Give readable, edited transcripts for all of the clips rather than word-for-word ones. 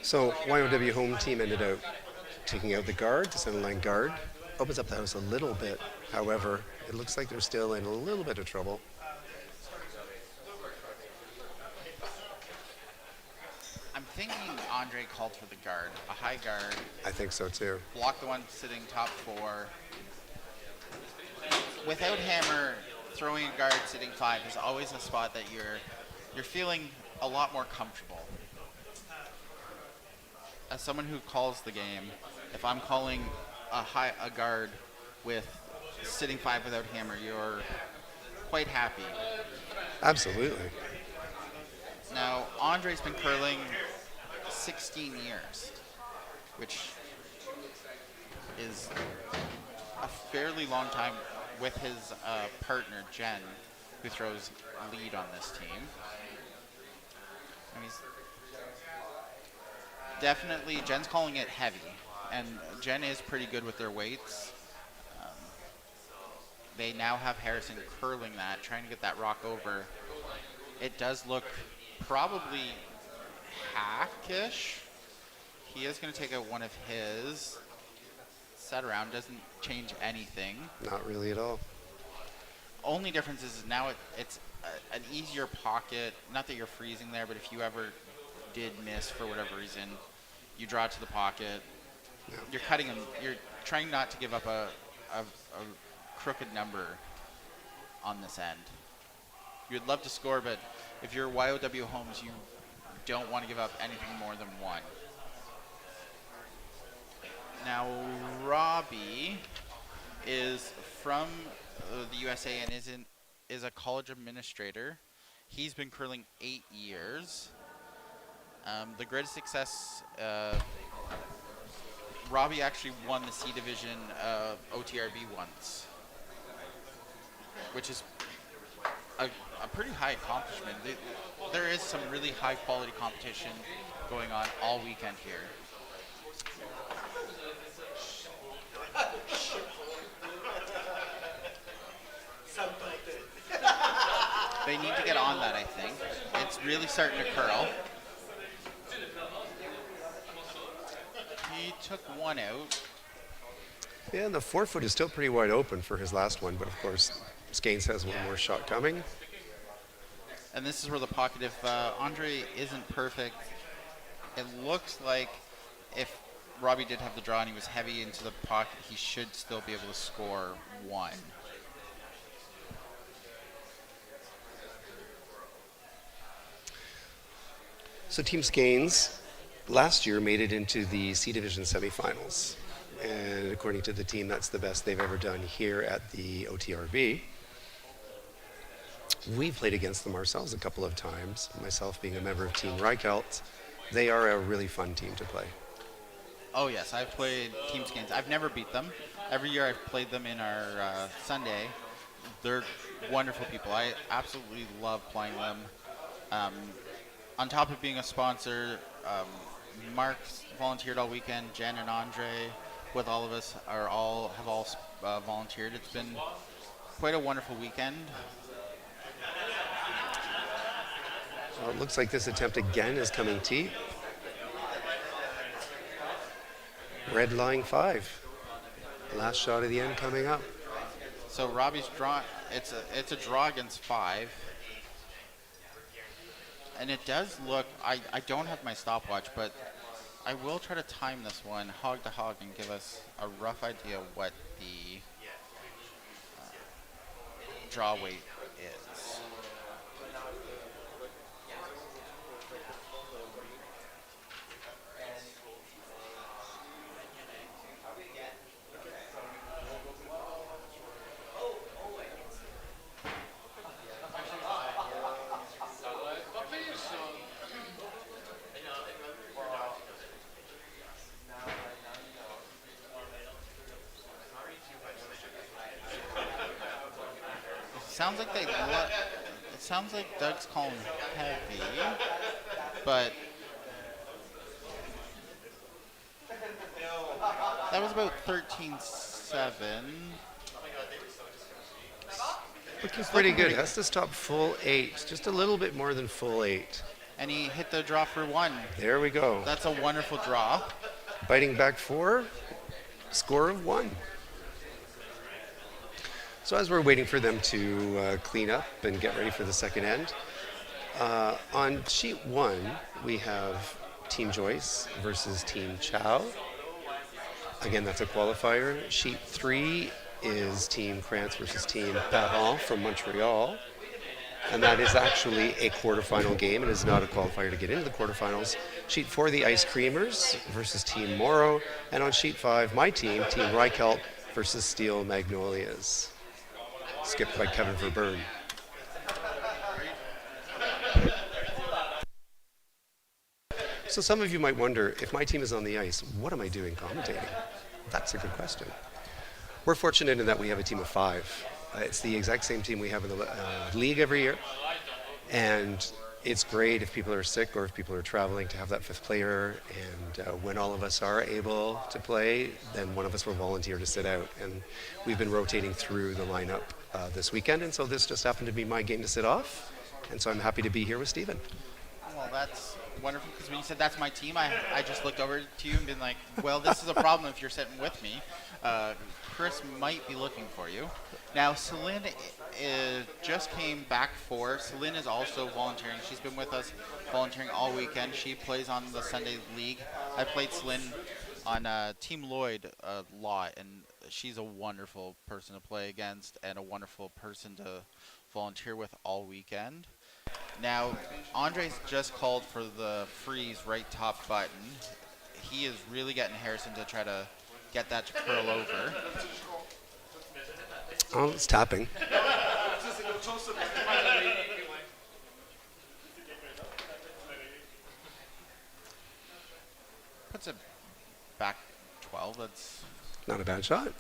So YOW home team ended up taking out the guard, the center line guard. Opens up the house a little bit. However, it looks like they're still in a little bit of trouble. I'm thinking Andre called for the guard, a high guard, I think so too. block the one sitting top four. Without hammer, throwing a guard sitting five is always a spot that you're feeling a lot more comfortable. As someone who calls the game, if I'm calling a guard with sitting five without hammer, you're quite happy. Absolutely. Now, Andre's been curling 16 years, which is a fairly long time with his partner, Jen, who throws lead on this team. And he's definitely, Jen's calling it heavy, and Jen is pretty good with their weights. They now have Harrison curling that, trying to get that rock over. It does look probably hackish. He is going to take out one of his. Set around, doesn't change anything. Not really at all. Only difference is now it's an easier pocket. Not that you're freezing there, but if you ever did miss for whatever reason, you draw it to the pocket. Yeah. You're cutting them. You're trying not to give up a crooked number on this end. You'd love to score, but if you're YOW Homes, you don't want to give up anything more than one. Now, Robbie is from the USA and is a college administrator. He's been curling 8 years. The greatest success, Robbie actually won the C Division OTRB once, which is a pretty high accomplishment. There is some really high quality competition going on all weekend here. They need to get on that, I think. It's really starting to curl. He took one out. Yeah, and the 4-foot is still pretty wide open for his last one, but of course, Skanes has one more shot coming. And this is where the pocket, if Andre isn't perfect, it looks like if Robbie did have the draw and he was heavy into the pocket, he should still be able to score one. So Team Skanes last year made it into the C Division semifinals. And according to the team, that's the best they've ever done here at the OTRB. We've played against them ourselves a couple of times, myself being a member of Team Reichelt. They are a really fun team to play. Oh yes, I've played Team Skanes. I've never beat them. Every year I've played them in our Sunday. They're wonderful people. I absolutely love playing them. On top of being a sponsor, Mark's volunteered all weekend. Jen and Andre, with all of us, have all volunteered. It's been quite a wonderful weekend. Well, it looks like this attempt again is coming deep. Red line 5. Last shot of the end coming up. So Robbie's draw. It's a draw against 5. And it does look, I don't have my stopwatch, but I will try to time this one hog to hog and give us a rough idea what the draw weight is. It sounds like Doug's calling heavy, but that was about 13-7. Looking pretty good. Has to stop full 8. Just a little bit more than full 8. And he hit the draw for 1. There we go. That's a wonderful draw. Biting back 4, score of 1. So as we're waiting for them to clean up and get ready for the second end, on sheet 1, we have Team Joyce versus Team Chow. Again, that's a qualifier. Sheet 3 is Team Krantz versus Team Parent from Montreal. And that is actually a quarterfinal game and is not a qualifier to get into the quarterfinals. Sheet 4, the Ice Creamers versus Team Morrow. And on sheet 5, my team, Team Reichelt versus Steel Magnolias. Skipped by Kevin Verburn. So some of you might wonder, if my team is on the ice, what am I doing commentating? That's a good question. We're fortunate in that we have a team of 5. It's the exact same team we have in the league every year. And it's great if people are sick or if people are traveling to have that 5th player. And when all of us are able to play, then one of us will volunteer to sit out. And we've been rotating through the lineup this weekend. And so this just happened to be my game to sit off. And so I'm happy to be here with Stephen. Well, that's wonderful, because when you said that's my team, I just looked over to you and been like, well, this is a problem if you're sitting with me. Chris might be looking for you. Now, Celine just came back for. Celine is also volunteering. She's been with us volunteering all weekend. She plays on the Sunday League. I played Celine on Team Lloyd a lot, and she's a wonderful person to play against and a wonderful person to volunteer with all weekend. Now, Andre's just called for the freeze right top button. He is really getting Harrison to try to get that to curl over. Oh, it's tapping. Puts it back 12. That's Not a bad shot.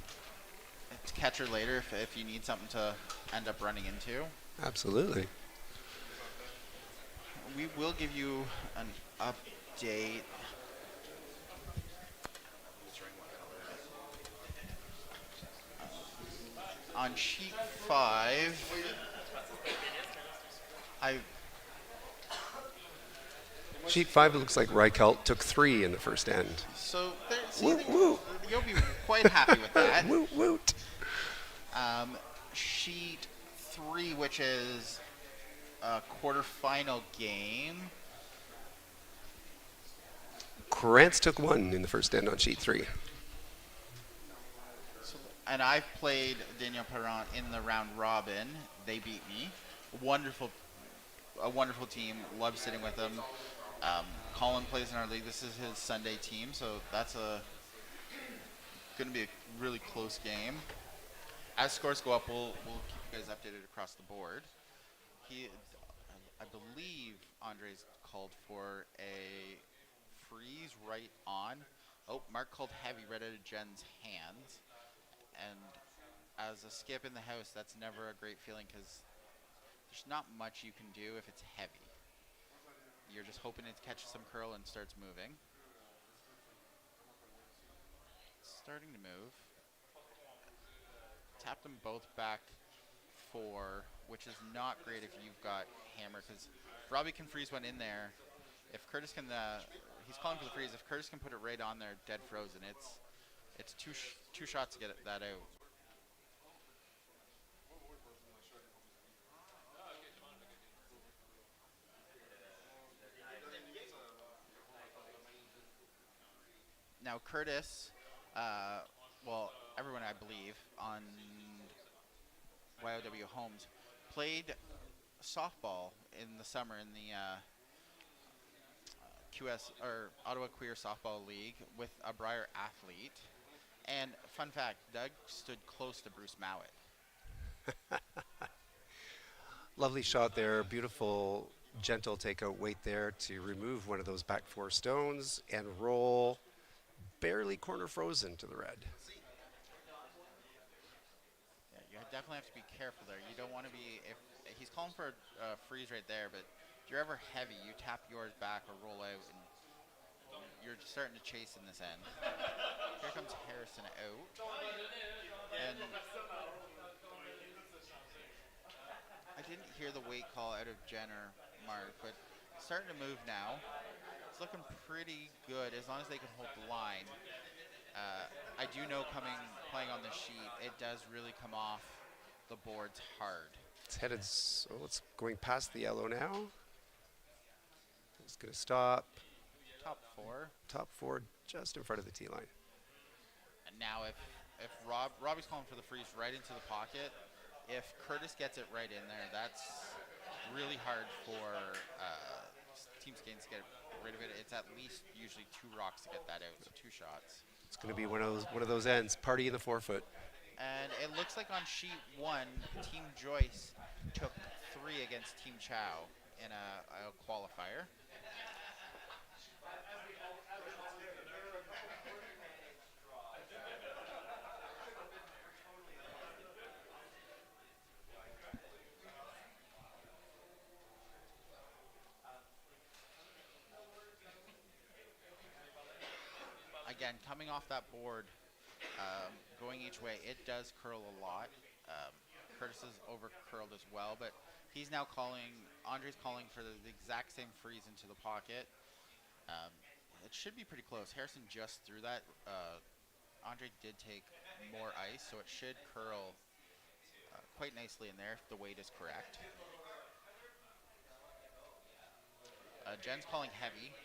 to catch her later if you need something to end up running into. Absolutely. We will give you an update. On sheet 5, Sheet 5, it looks like Reichelt took 3 in the first end. so there, see, Woot, woot. you'll be quite happy with that. Woot, woot. Sheet 3, which is a quarterfinal game. Krantz took 1 in the first end on sheet 3. And I've played Daniel Perron in the round robin. They beat me. A wonderful team. Love sitting with them. Colin plays in our league. This is his Sunday team, so that's going to be a really close game. As scores go up, we'll keep you guys updated across the board. I believe Andre's called for a freeze right on. Oh, Mark called heavy right out of Jen's hands. And as a skip in the house, that's never a great feeling because there's not much you can do if it's heavy. You're just hoping it catches some curl and starts moving. It's starting to move. Tap them both back 4, which is not great if you've got hammer, because Robbie can freeze one in there. If Curtis can, he's calling for the freeze. If Curtis can put it right on there, dead frozen, it's two shots to get that out. Now Curtis, well, everyone I believe on YOW Homes played softball in the summer in the QS or Ottawa Queer Softball League with a Briar athlete. And fun fact, Doug stood close to Bruce Mowat. Lovely shot there. Beautiful, gentle takeout weight there to remove one of those back 4 stones and roll barely corner frozen to the red. Yeah, you definitely have to be careful there. You don't want to be, if he's calling for a freeze right there, but if you're ever heavy, you tap yours back or roll out, and you're starting to chase in this end. Here comes Harrison out. And I didn't hear the weight call out of Jen or Mark, but starting to move now. It's looking pretty good as long as they can hold the line. Uh, I do know playing on the sheet, it does really come off the boards hard. It's headed, so it's going past the yellow now. It's going to stop. Top four. Top four just in front of the tee line. And now if Robbie's calling for the freeze right into the pocket, if Curtis gets it right in there, that's really hard for Team Skanes to get rid of it. It's at least usually 2 rocks to get that out, so 2 shots. It's going to be one of those ends. Party in the forefoot. And it looks like on sheet 1, Team Joyce took 3 against Team Chow in a qualifier. Again, coming off that board, going each way, it does curl a lot. Um, Curtis is over curled as well, but he's now Andre's calling for the exact same freeze into the pocket. Um, it should be pretty close. Harrison just threw that. Andre did take more ice, so it should curl quite nicely in there if the weight is correct. Jen's calling heavy.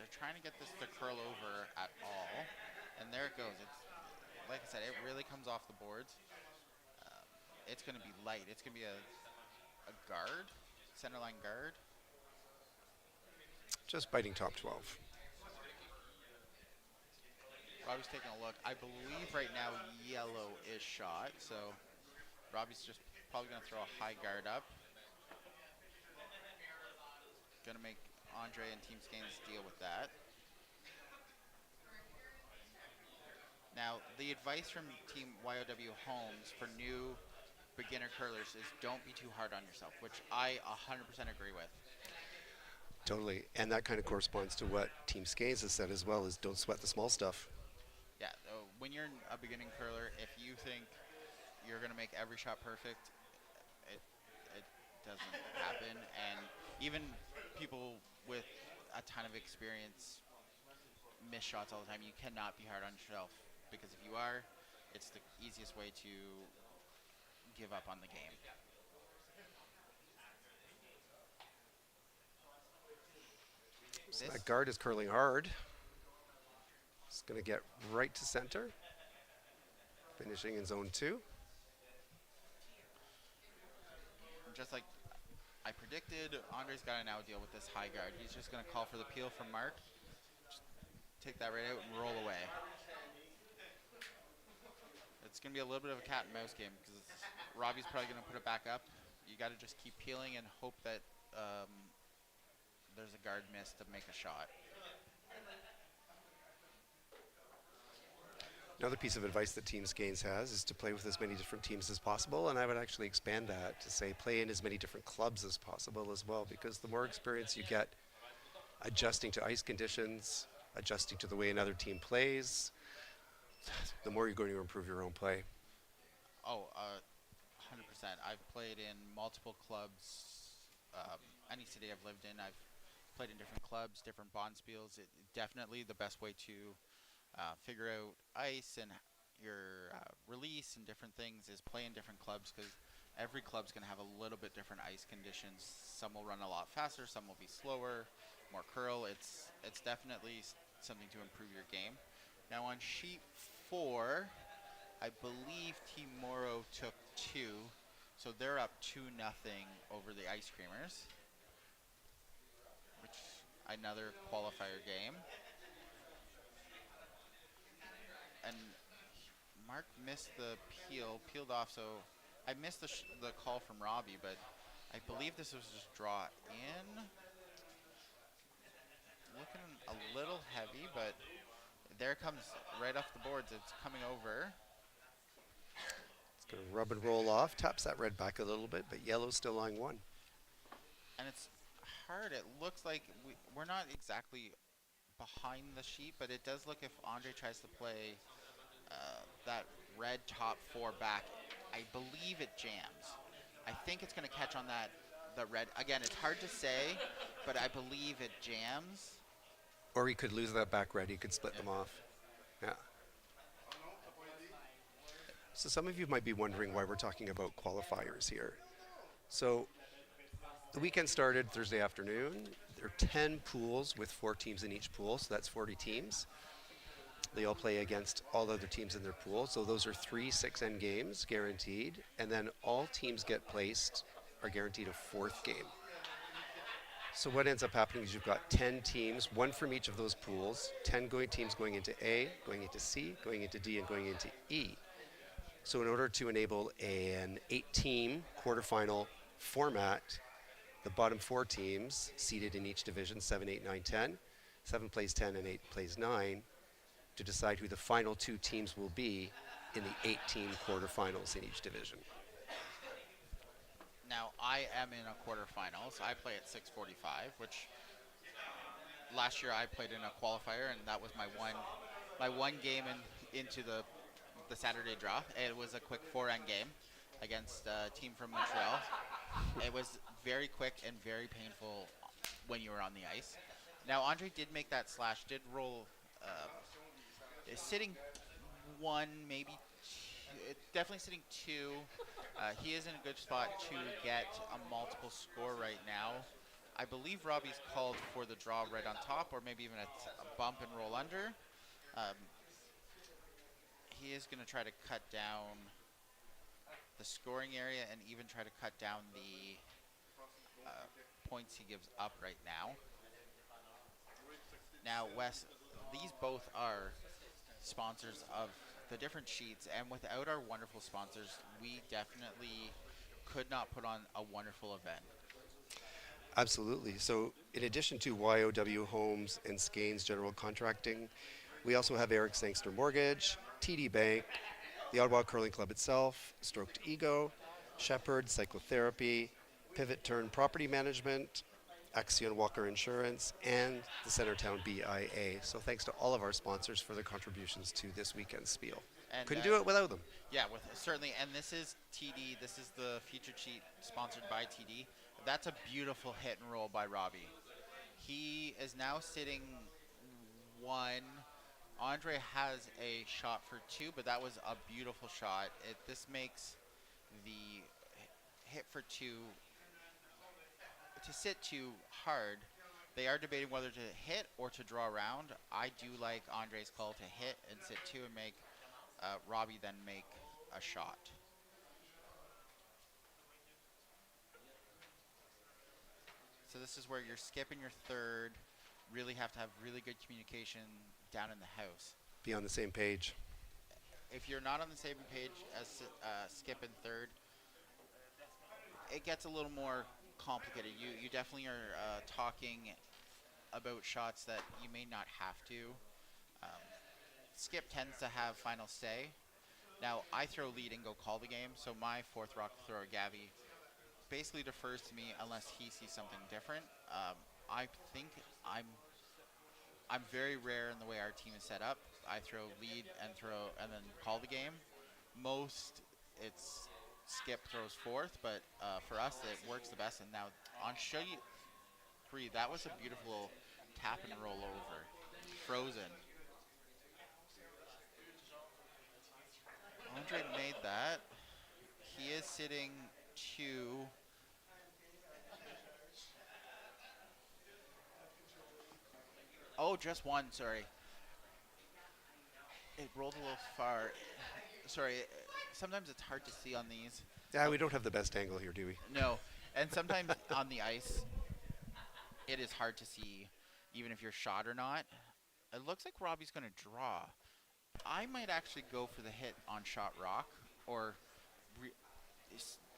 They're trying to get this to curl over at all, and there it goes. It's like I said, it really comes off the boards. It's going to be light. It's going to be a guard, centerline guard. Just biting top 12. Robbie's taking a look. I believe right now yellow is shot, so Robbie's just probably going to throw a high guard up. Going to make Andre and Team Skanes deal with that. Now, the advice from Team YOW Homes for new beginner curlers is don't be too hard on yourself, which I 100% agree with. Totally. And that kind of corresponds to what Team Skanes has said as well, is don't sweat the small stuff. Yeah, when you're a beginning curler, if you think you're going to make every shot perfect, it doesn't happen. And even people with a ton of experience miss shots all the time. You cannot be hard on yourself, because if you are, it's the easiest way to give up on the game. So that guard is curling hard. It's going to get right to center. Finishing in zone 2. Just like I predicted, Andre's got to now deal with this high guard. He's just going to call for the peel from Mark. Just take that right out and roll away. It's going to be a little bit of a cat and mouse game, because Robbie's probably going to put it back up. You got to just keep peeling and hope that there's a guard miss to make a shot. Another piece of advice that Team Skanes has is to play with as many different teams as possible, and I would actually expand that to say play in as many different clubs as possible as well, because the more experience you get adjusting to ice conditions, adjusting to the way another team plays, the more you're going to improve your own play. Oh, 100%. I've played in multiple clubs. Any city I've lived in, I've played in different clubs, different bonspiels. Definitely the best way to figure out ice and your release and different things is play in different clubs, because every club's going to have a little bit different ice conditions. Some will run a lot faster, some will be slower, more curl. It's definitely something to improve your game. Now on sheet 4, I believe Team Morrow took 2, so they're up 2-0 over the Ice Creamers, which another qualifier game. And Mark missed the peeled off, so I missed the call from Robbie, but I believe this was just draw in. Looking a little heavy, but there it comes right off the boards. It's coming over. It's going to rub and roll off, taps that red back a little bit, but yellow's still line 1. And it's hard. It looks like we're not exactly behind the sheet, but it does look if Andre tries to play that red top 4 back, I believe it jams. I think it's going to catch on that the red. Again, it's hard to say, but I believe it jams. Or he could lose that back red. He could split Yeah. them off. Yeah. So some of you might be wondering why we're talking about qualifiers here. So the weekend started Thursday afternoon. There are 10 pools with 4 teams in each pool, so that's 40 teams. They all play against all other teams in their pool. So those are 3 6-end games guaranteed. And then all teams get placed are guaranteed a fourth game. So what ends up happening is you've got 10 teams, one from each of those pools, 10 teams going into A, going into C, going into D, and going into E. So in order to enable an 8-team quarterfinal format, the bottom 4 teams seated in each division, 7, 8, 9, 10, 7 plays 10 and 8 plays 9, to decide who the final 2 teams will be in the 8-team quarterfinals in each division. Now I am in a quarterfinals. I play at 6:45, which last year I played in a qualifier, and that was my one game into the Saturday draw. It was a quick 4-end game against a team from Montreal. It was very quick and very painful when you were on the ice. Now Andre did make that slash, did roll, sitting one, maybe two, definitely sitting two. He is in a good spot to get a multiple score right now. I believe Robbie's called for the draw right on top, or maybe even a bump and roll under. Um, he is going to try to cut down the scoring area and even try to cut down the points he gives up right now. Now, Wes, these both are sponsors of the different sheets, and without our wonderful sponsors, we definitely could not put on a wonderful event. Absolutely. So in addition to YOW Homes and Skanes General Contracting, we also have Eric Sangster Mortgage, TD Bank, the Ottawa Curling Club itself, Stroked Ego, Shepherd Psychotherapy, Pivot Turn Property Management, Axion Walker Insurance, and the Centertown BIA. So thanks to all of our sponsors for their contributions to this weekend's spiel. And Couldn't do it without them. yeah, with certainly. And this is TD. This is the feature sheet sponsored by TD. That's a beautiful hit and roll by Robbie. He is now sitting one. Andre has a shot for two, but that was a beautiful shot. This makes the hit for two to sit too hard. They are debating whether to hit or to draw around. I do like Andre's call to hit and sit two and make Robbie then make a shot. So this is where you're skipping your third. Really have to have really good communication down in the house. Be on the same page. If you're not on the same page as skip and third, it gets a little more complicated. You definitely are talking about shots that you may not have to. Um, Skip tends to have final say. Now I throw lead and go call the game, so my fourth rock thrower Gavi basically defers to me unless he sees something different. I think I'm very rare in the way our team is set up. I throw lead and then call the game. Most it's Skip throws fourth, but for us it works the best. And now on show you three, that was a beautiful tap and roll over, frozen. Andre made that. He is sitting two. Oh, just one. Sorry. It rolled a little far. Sorry. Sometimes it's hard to see on these. Yeah, we don't have the best angle here, do we? No. And sometimes on the ice, it is hard to see even if you're shot or not. It looks like Robbie's going to draw. I might actually go for the hit on shot rock or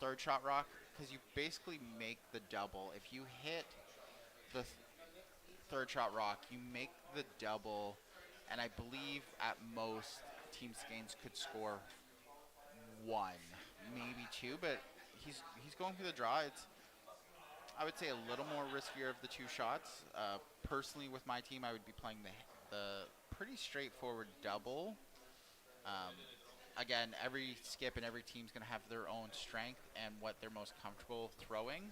third shot rock because you basically make the double. If you hit the third shot rock, you make the double, and I believe at most Team Skanes could score one, maybe two, but he's going for the draw. It's I would say a little more riskier of the two shots. Personally, with my team, I would be playing the pretty straightforward double. again, every skip and every team's going to have their own strength and what they're most comfortable throwing.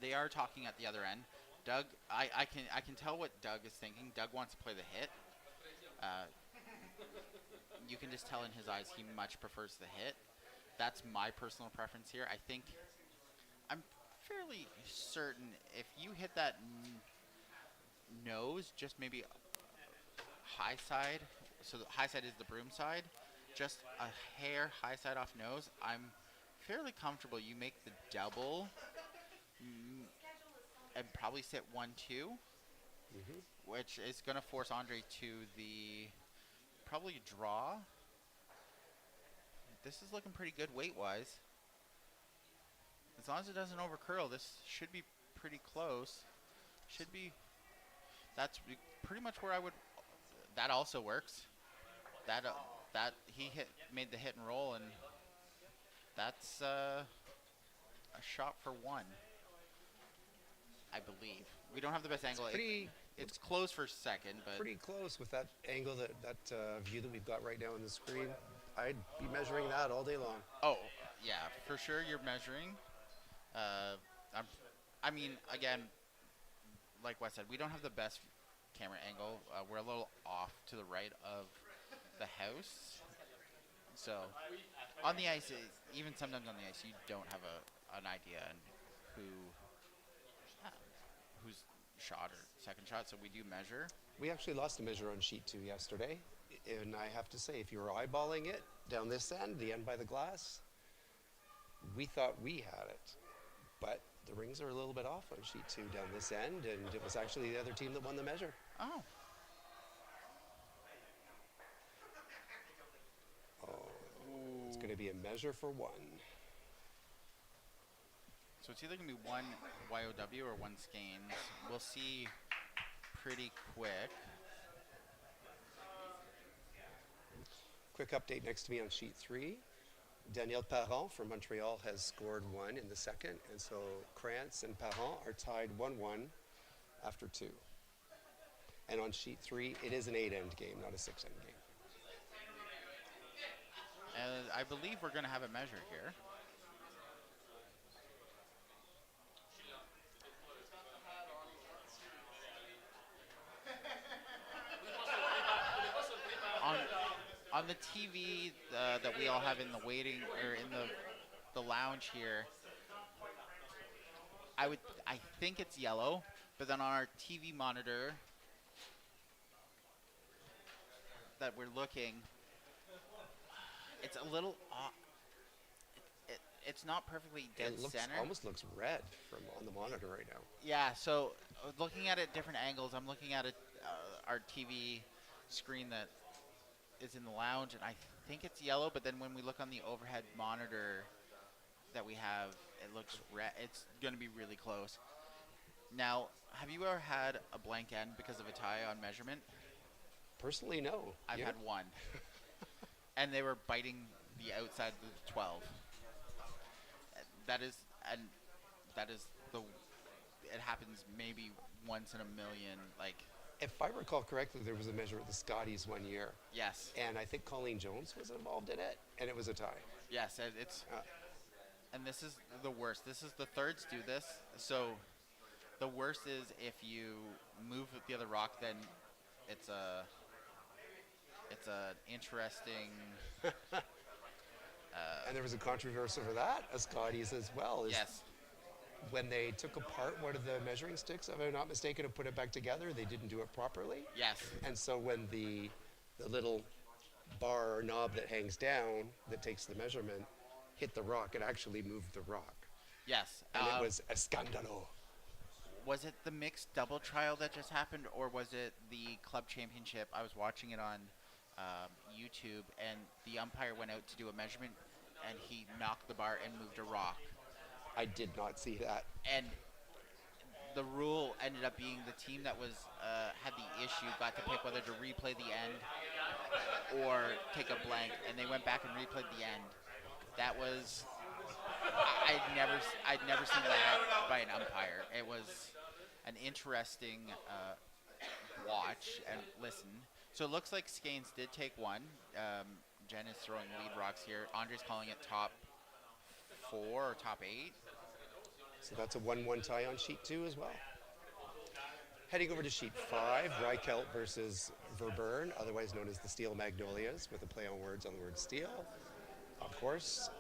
They are talking at the other end. Doug, I can tell what Doug is thinking. Doug wants to play the hit. Uh, you can just tell in his eyes he much prefers the hit. That's my personal preference here. I'm fairly certain if you hit that nose, just maybe high side. So the high side is the broom side. Just a hair high side off nose. I'm fairly comfortable. You make the double and probably sit 1-2, which is going to force Andre to the probably draw. This is looking pretty good weight wise. As long as it doesn't overcurl, this should be pretty close. Should be. That's pretty much where I would. That also works. That he made the hit and roll, and that's a shot for one, I believe. We don't have the best angle. It's close for second, but Pretty close with that angle, that view that we've got right now on the screen. I'd be measuring that all day long. oh yeah, for sure you're measuring. I mean, again, like Wes said, we don't have the best camera angle. We're a little off to the right of the house. So on the ice, even sometimes on the ice, you don't have an idea on who's shot or second shot. So we do measure. We actually lost a measure on sheet 2 yesterday, and I have to say, if you were eyeballing it down this end, the end by the glass, we thought we had it. But the rings are a little bit off on sheet 2 down this end, and it was actually the other team that won the measure. Oh, It's going to be a measure for one. so it's either gonna be one YOW or one skeins. We'll see pretty quick. Quick update next to me on sheet 3. Daniel Parent from Montreal has scored 1 in the second, and so Krantz and Parent are tied 1-1 after 2. And on sheet 3, it is an 8-end game, not a 6-end game. And I believe we're gonna have a measure here. On the TV that we all have in the waiting or in the lounge here, I think it's yellow, but then on our TV monitor that we're looking, it's a little off. It's not perfectly dead center. Almost looks red from on the monitor right now. Yeah, so looking at it different angles, I'm looking at our TV screen that is in the lounge, and I think it's yellow, but then when we look on the overhead monitor that we have, it looks red. It's going to be really close. Now, have you ever had a blank end because of a tie on measurement? Personally, no. I've You? had one. And they were biting the outside of the 12. That is it happens maybe once in a million, like. If I recall correctly, there was a measure at the Scotties one year, Yes. and I think Colleen Jones was involved in it, and it was a tie. Yes, it's Uh, and this is the worst. This is the thirds do this. So the worst is if you move the other rock, then it's an interesting. And there was a controversy over that at Scotties as well. Yes. When they took apart one of the measuring sticks, if I'm not mistaken, and put it back together, they didn't do it properly. Yes. And so when the little bar or knob that hangs down that takes the measurement hit the rock, it actually moved the rock. Yes. And it was a scandalo. Was it the mixed double trial that just happened, or was it the club championship? I was watching it on YouTube, and the umpire went out to do a measurement, and he knocked the bar and moved a rock. I did not see that. And the rule ended up being the team that was had the issue got to pick whether to replay the end or take a blank, and they went back and replayed the end. That was I'd never seen that by an umpire. It was an interesting watch and listen. So it looks like Skanes did take one. Jen is throwing lead rocks here. Andre's calling it top 4 or top 8. So that's a 1-1 tie on sheet 2 as well. Heading over to sheet 5, Rykelt versus Verburn, otherwise known as the Steel Magnolias, with a play on words on the word steel. Of course,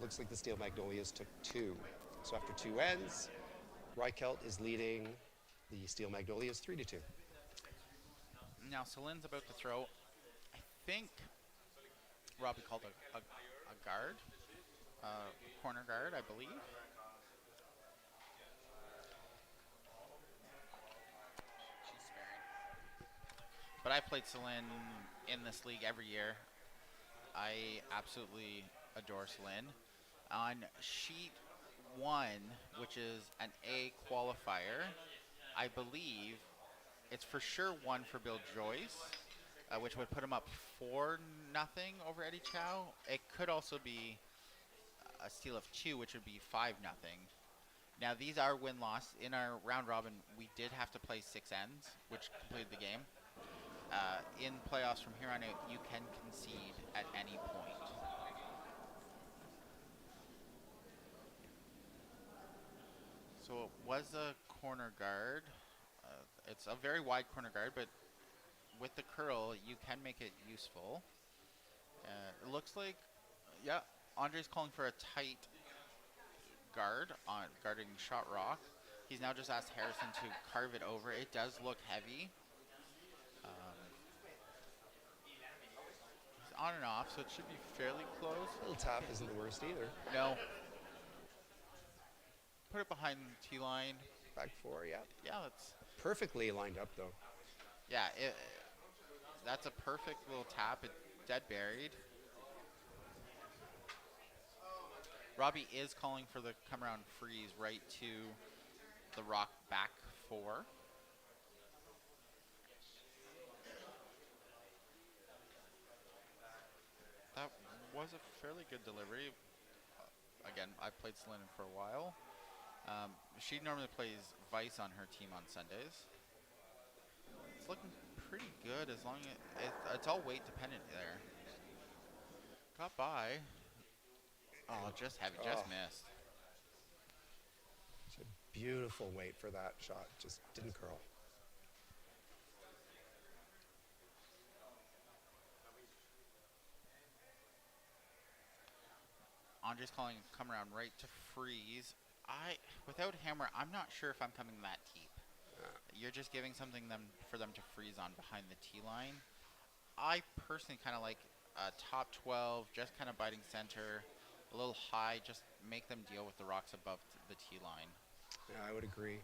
looks like the Steel Magnolias took 2. So after 2 ends, Rykelt is leading the Steel Magnolias 3-2. Now Celine's about to throw, I think Robbie called a guard, corner guard, I believe. She's sparing. But I played Celine in this league every year. I absolutely adore Celine. On sheet 1, which is an A qualifier, I believe it's for sure 1 for Bill Joyce, which would put him up 4-0 over Eddie Chow. It could also be a steal of 2, which would be 5-0. Now these are win-loss. In our round robin, we did have to play 6 ends, which completed the game. In playoffs from here on out, you can concede at any point. So it was a corner guard. It's a very wide corner guard, but with the curl, you can make it useful. It looks like, yeah, Andre's calling for a tight guard on guarding shot rock. He's now just asked Harrison to carve it over. It does look heavy. He's on and off, so it should be fairly close. A little tap isn't the worst either. No. Put it behind the T line. Back 4, yeah. Yeah, that's Perfectly lined up, though. yeah. That's a perfect little tap. It dead buried. Robbie is calling for the come around freeze right to the rock back 4. That was a fairly good delivery. Again, I've played Celine for a while. She normally plays Vice on her team on Sundays. It's looking pretty good as long as it's all weight dependent there. Got by. Oh, just heavy, just missed. It's a beautiful weight for that shot. Just didn't curl. Andre's calling come around right to freeze. Without hammer, I'm not sure if I'm coming that deep. You're just giving something for them to freeze on behind the T line. I personally kind of like top 12, just kind of biting center, a little high, just make them deal with the rocks above the T line. Yeah, I would agree.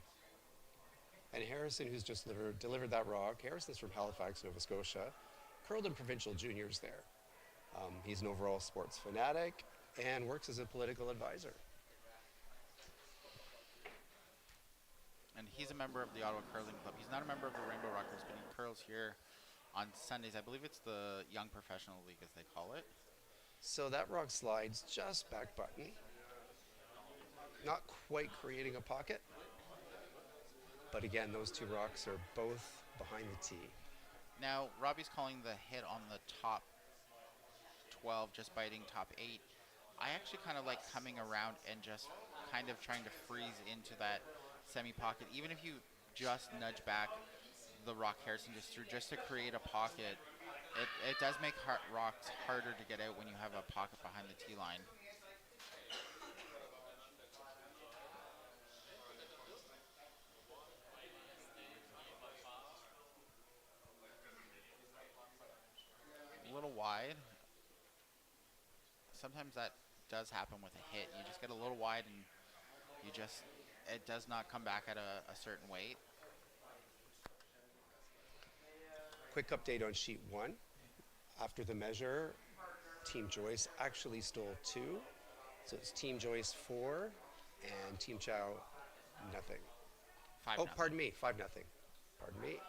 And Harrison, who's just delivered that rock, Harrison's from Halifax, Nova Scotia, curled in provincial juniors there. He's an overall sports fanatic and works as a political advisor. And he's a member of the Ottawa Curling Club. He's not a member of the Rainbow Rockers, but he curls here on Sundays. I believe it's the Young Professional League, as they call it. So that rock slides just back button. Not quite creating a pocket. But again, those 2 rocks are both behind the tee. Now, Robbie's calling the hit on the top 12, just biting top 8. I actually kind of like coming around and just kind of trying to freeze into that semi-pocket. Even if you just nudge back the rock Harrison just threw, just to create a pocket, it does make rocks harder to get out when you have a pocket behind the tee line. A little wide. Sometimes that does happen with a hit. You just get a little wide and it does not come back at a certain weight. Quick update on sheet 1. After the measure, Team Joyce actually stole 2. So it's Team Joyce 4 and Team Chow nothing. 5-0. Pardon me, 5-0. Pardon me.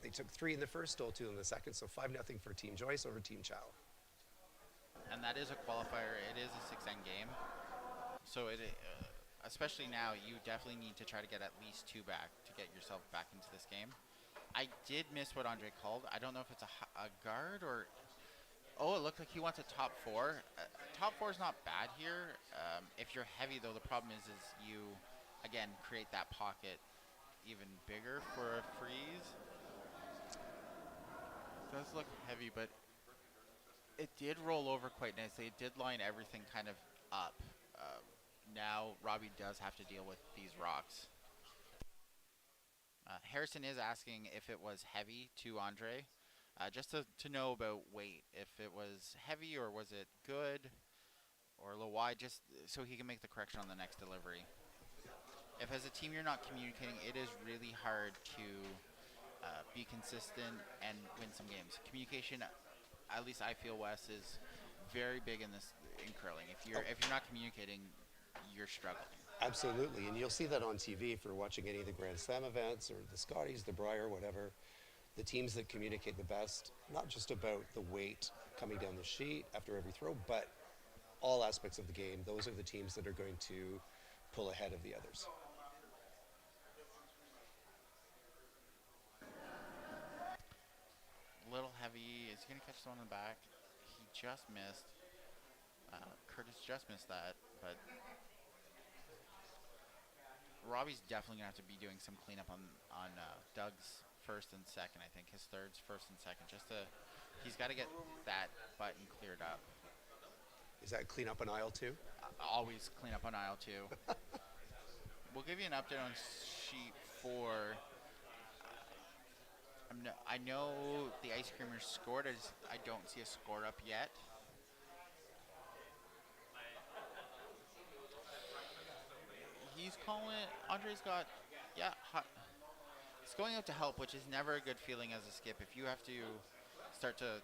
They took 3 in the first, stole 2 in the second, so 5-0 for Team Joyce over Team Chow. And that is a qualifier. It is a 6-end game. So especially now, you definitely need to try to get at least 2 back to get yourself back into this game. I did miss what Andre called. I don't know if it's a guard or. Oh, it looked like he wants a top four. Top four is not bad here. If you're heavy, though, the problem is you, again, create that pocket even bigger for a freeze. It does look heavy, but it did roll over quite nicely. It did line everything kind of up. Um, Now Robbie does have to deal with these rocks. Harrison is asking if it was heavy to Andre, just to know about weight. If it was heavy or was it good or a little wide, just so he can make the correction on the next delivery. If as a team you're not communicating, it is really hard to be consistent and win some games. Communication, at least I feel, Wes, is very big in this in curling. Oh, If you're not communicating, you're struggling. absolutely. And you'll see that on TV if you're watching any of the Grand Slam events or the Scotties, the Brier, whatever. The teams that communicate the best, not just about the weight coming down the sheet after every throw, but all aspects of the game. Those are the teams that are going to pull ahead of the others. Little heavy. Is he going to catch someone in the back? He just missed. Curtis just missed that, but Robbie's definitely going to have to be doing some cleanup on Doug's first and second. I think his third's first and second. He's got to get that button cleared up. Is that clean up an aisle too? Always clean up on aisle two. We'll give you an update on sheet 4. I know the ice creamers scored. I don't see a score up yet. He's calling it. Andre's got, yeah, it's going out to help, which is never a good feeling as a skip. If you have to start to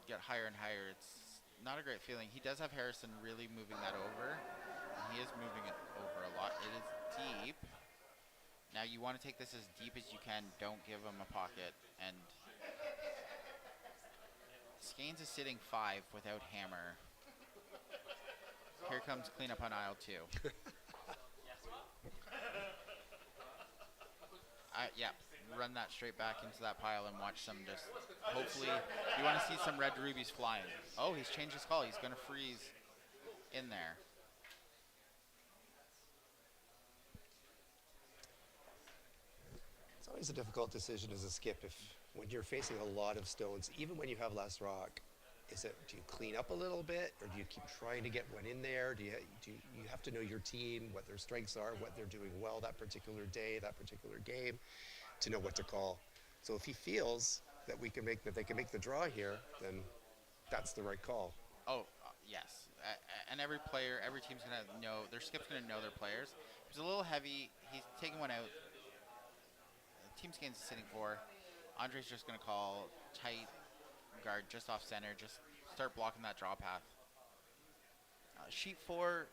get higher and higher, it's not a great feeling. He does have Harrison really moving that over. And he is moving it over a lot. It is deep. Now you want to take this as deep as you can. Don't give him a pocket. And Skeins is sitting 5 without hammer. Here comes cleanup on aisle 2. Yeah, run that straight back into that pile and watch some just, hopefully, you want to see some red rubies flying. Oh, he's changed his call. He's going to freeze in there. It's always a difficult decision as a skip if when you're facing a lot of stones, even when you have last rock, do you clean up a little bit or do you keep trying to get one in there? Do you have to know your team, what their strengths are, what they're doing well that particular day, that particular game, to know what to call. So if he feels that they can make the draw here, then that's the right call. Oh, yes. And every player, every team's going to know, their skip's going to know their players. He's a little heavy. He's taking one out. Team Skeins is sitting 4. Andre's just going to call tight guard just off center. Just start blocking that draw path. Sheet 4,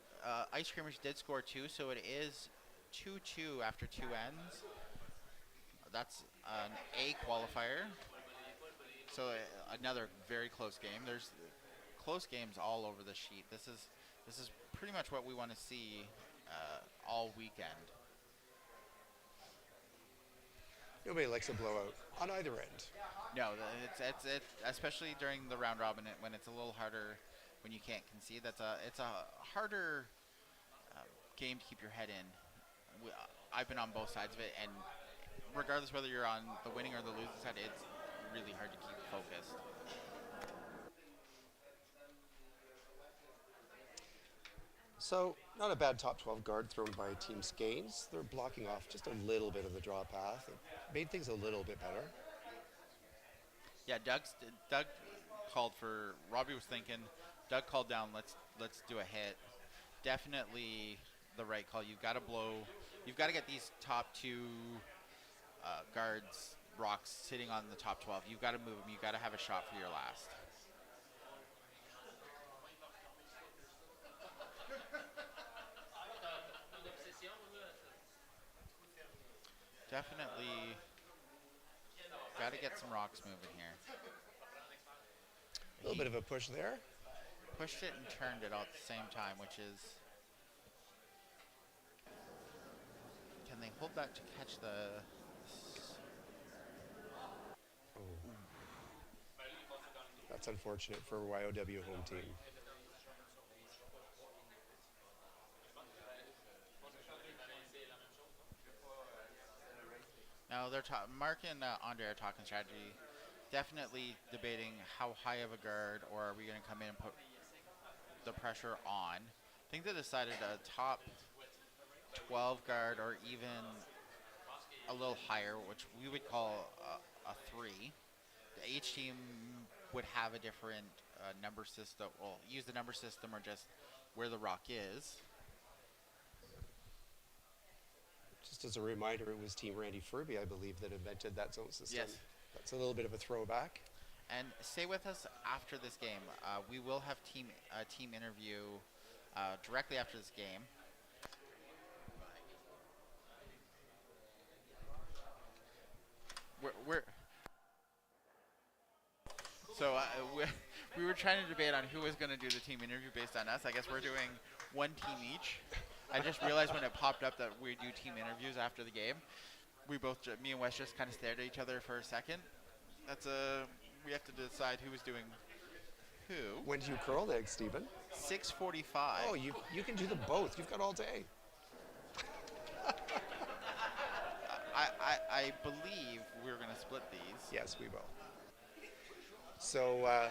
Ice Creamers did score 2, so it is 2-2 after 2 ends. That's an A qualifier. So another very close game. There's close games all over the sheet. This is pretty much what we want to see all weekend. Nobody likes a blowout on either end. No, it's especially during the round robin when it's a little harder when you can't concede. It's a harder game to keep your head in. I've been on both sides of it, and regardless whether you're on the winning or the losing side, it's really hard to keep focused. So, not a bad top 12 guard thrown by Team Skeins. They're blocking off just a little bit of the draw path. It made things a little bit better. Yeah, Doug called for. Robbie was thinking. Doug called down. Let's do a hit. Definitely the right call. You've got to blow. You've got to get these top 2 guards rocks sitting on the top 12. You've got to move them. You've got to have a shot for your last. Definitely got to get some rocks moving here. A little bit of a push there. Pushed it and turned it all at the same time, which is... Can they hold that to catch the... That's unfortunate for YOW home team. Now Mark and Andre are talking strategy, definitely debating how high of a guard or are we going to come in and put the pressure on. I think they decided a top 12 guard or even a little higher, which we would call a 3. Each team would have a different number system. Well, use the number system or just where the rock is. Just as a reminder, it was Team Randy Furby, I believe, that invented that zone system. Yes. That's a little bit of a throwback. And stay with us after this game. We will have team interview directly after this game. We're so we were trying to debate on who was going to do the team interview based on us. I guess we're doing one team each. I just realized when it popped up that we do team interviews after the game. Me and Wes just kind of stared at each other for a second. We have to decide who was doing who. When do you curl eggs, Stephen? 6:45. Oh, you can do them both. You've got all day. I believe we're going to split these. Yes, we will. So,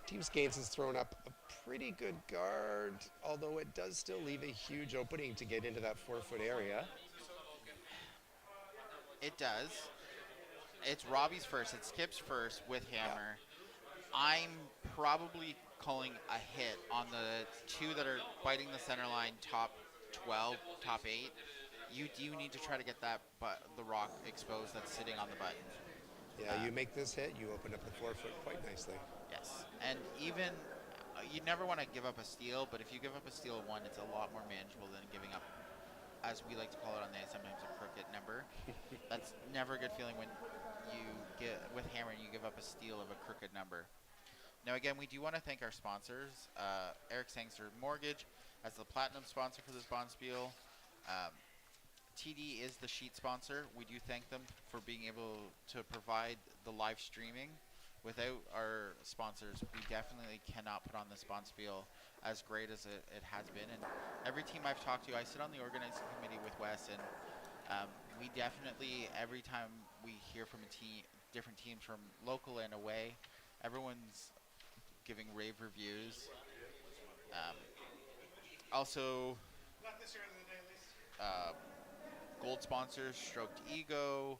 Team Skanes has thrown up a pretty good guard, although it does still leave a huge opening to get into that 4-foot area. It does. It's Robbie's first. It's Skip's first with hammer. I'm probably calling a hit on the two that are biting the center line, top 12, top 8. You do need to try to get the rock exposed that's sitting on the button. Yeah, you make this hit, you open up the 4-foot quite nicely. Yes, and even you never want to give up a steal, but if you give up a steal of 1, it's a lot more manageable than giving up, as we like to call it on the ice, sometimes a crooked number. That's never a good feeling when you get with hammer and you give up a steal of a crooked number. Now again, we do want to thank our sponsors, Eric Sangster Mortgage as the platinum sponsor for this bond spiel. TD is the sheet sponsor. We do thank them for being able to provide the live streaming. Without our sponsors, we definitely cannot put on the bond spiel as great as it has been. And every team I've talked to, I sit on the organizing committee with Wes, and we definitely, every time we hear from different teams from local and away, everyone's giving rave reviews. Also, gold sponsors, Stroked Ego,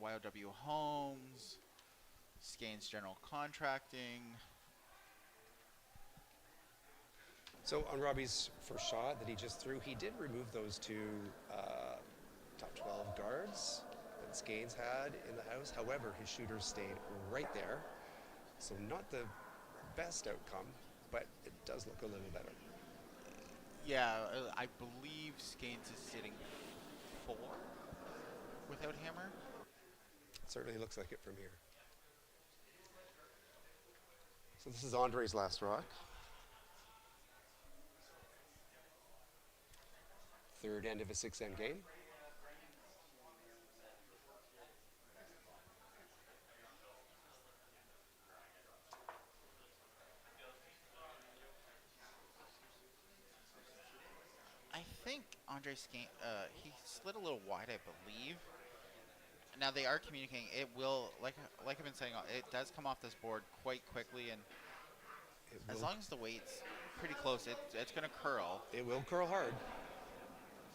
YOW Homes, Skanes General Contracting. So on Robbie's first shot that he just threw, he did remove those two top 12 guards that Skanes had in the house. However, his shooters stayed right there. So not the best outcome, but it does look a little better. Yeah, I believe Skanes is sitting 4 without hammer. It certainly looks like it from here. So this is Andre's last rock. Third end of a 6-end game. I think Andre Skane, he slid a little wide, I believe. Now they are communicating. It will, like I've been saying, it does come off this board quite quickly, and as long as the weight's pretty close, it's going to curl. It will curl hard.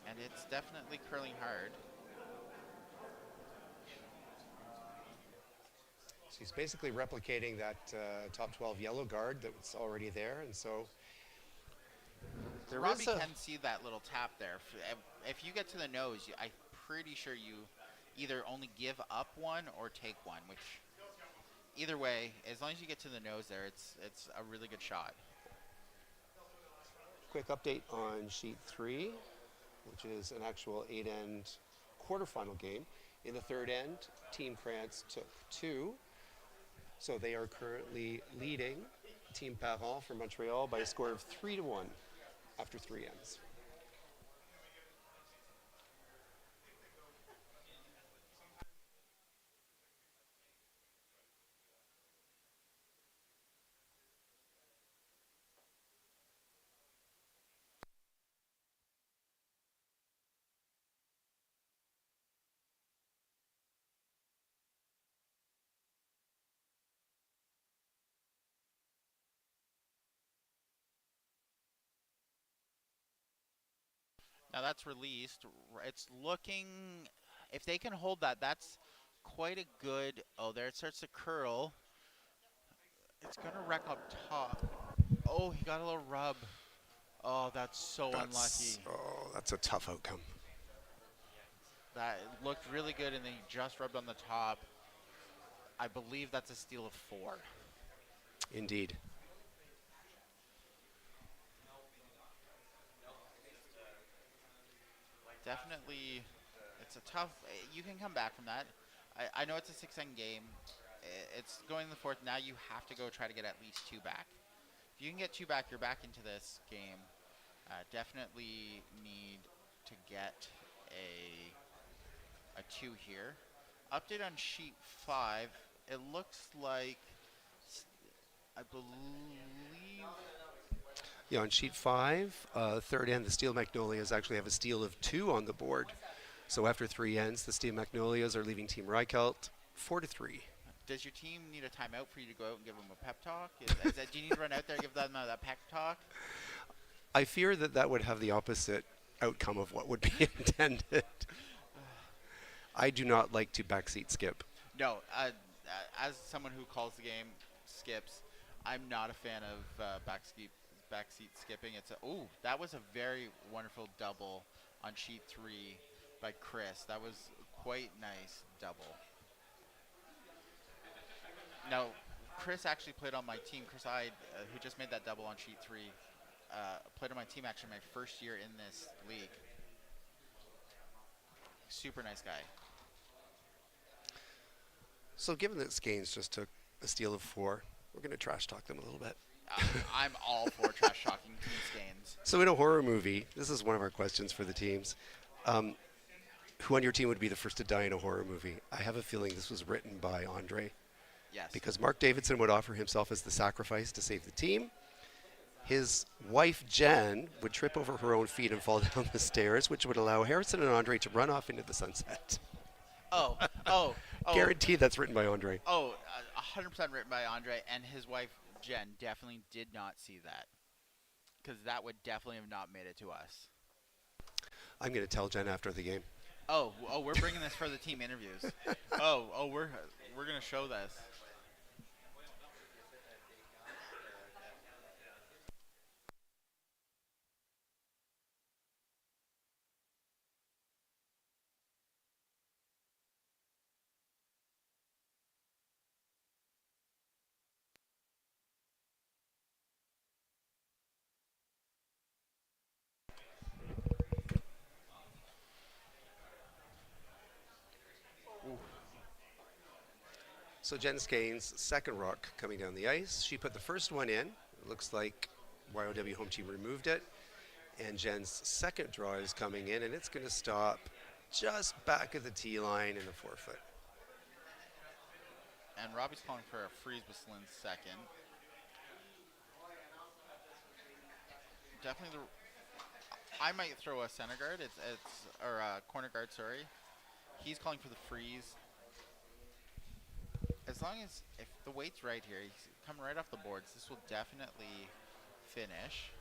And it's definitely curling hard. So he's basically replicating that top 12 yellow guard that's already there, and so Robbie can see that little tap there. If you get to the nose, I'm pretty sure you either only give up 1 or take 1, which either way, as long as you get to the nose there, it's a really good shot. Quick update on sheet 3, which is an actual 8-end quarterfinal game. In the third end, Team Krantz took 2. So they are currently leading Team Parent from Montreal by a score of 3-1 after 3 ends. Now that's released. It's looking. If they can hold that, that's quite a good. Oh, there it starts to curl. It's gonna wreck up top. Oh, he got a little rub. Oh, that's so unlucky. That's a tough outcome. That looked really good, and then he just rubbed on the top. I believe that's a steal of 4. Indeed. Definitely, it's a tough. You can come back from that. I know it's a 6-end game. It's going in the fourth. Now you have to go try to get at least 2 back. If you can get 2 back, you're back into this game. Definitely need to get a 2 here. Update on sheet 5. It looks like I believe. Yeah, on sheet 5, third end, the Steel Magnolias actually have a steal of 2 on the board. So after 3 ends, the Steel Magnolias are leaving Team Reichelt 4-3. Does your team need a timeout for you to go out and give them a pep talk? Do you need to run out there and give them that pep talk? I fear that that would have the opposite outcome of what would be intended. I do not like to backseat skip. No, as someone who calls the game skips, I'm not a fan of backseat skipping. That was a very wonderful double on sheet 3 by Chris. That was quite nice double. Now, Chris actually played on my team. Chris Ide, who just made that double on sheet 3, played on my team actually my first year in this league. Super nice guy. So given that Skanes just took a steal of 4, we're going to trash talk them a little bit. I'm all for trash talking team Skanes. So in a horror movie, this is one of our questions for the teams. Who on your team would be the first to die in a horror movie? I have a feeling this was written by Andre. Yes. Because Mark Davidson would offer himself as the sacrifice to save the team. His wife, Jen, would trip over her own feet and fall down the stairs, which would allow Harrison and Andre to run off into the sunset. Oh. Guaranteed that's written by Andre. 100% written by Andre, and his wife, Jen, definitely did not see that. Because that would definitely have not made it to us. I'm going to tell Jen after the game. We're bringing this for the team interviews. We're going to show this. Ooh. So Jen Skane's second rock coming down the ice. She put the first one in. It looks like YOW home team removed it. And Jen's second draw is coming in, and it's going to stop just back of the tee line in the 4-foot. And Robbie's calling for a freeze with Slynn's second. Definitely I might throw a center guard. Or a corner guard, sorry. He's calling for the freeze. As long as, if the weight's right here, he's coming right off the boards, this will definitely finish.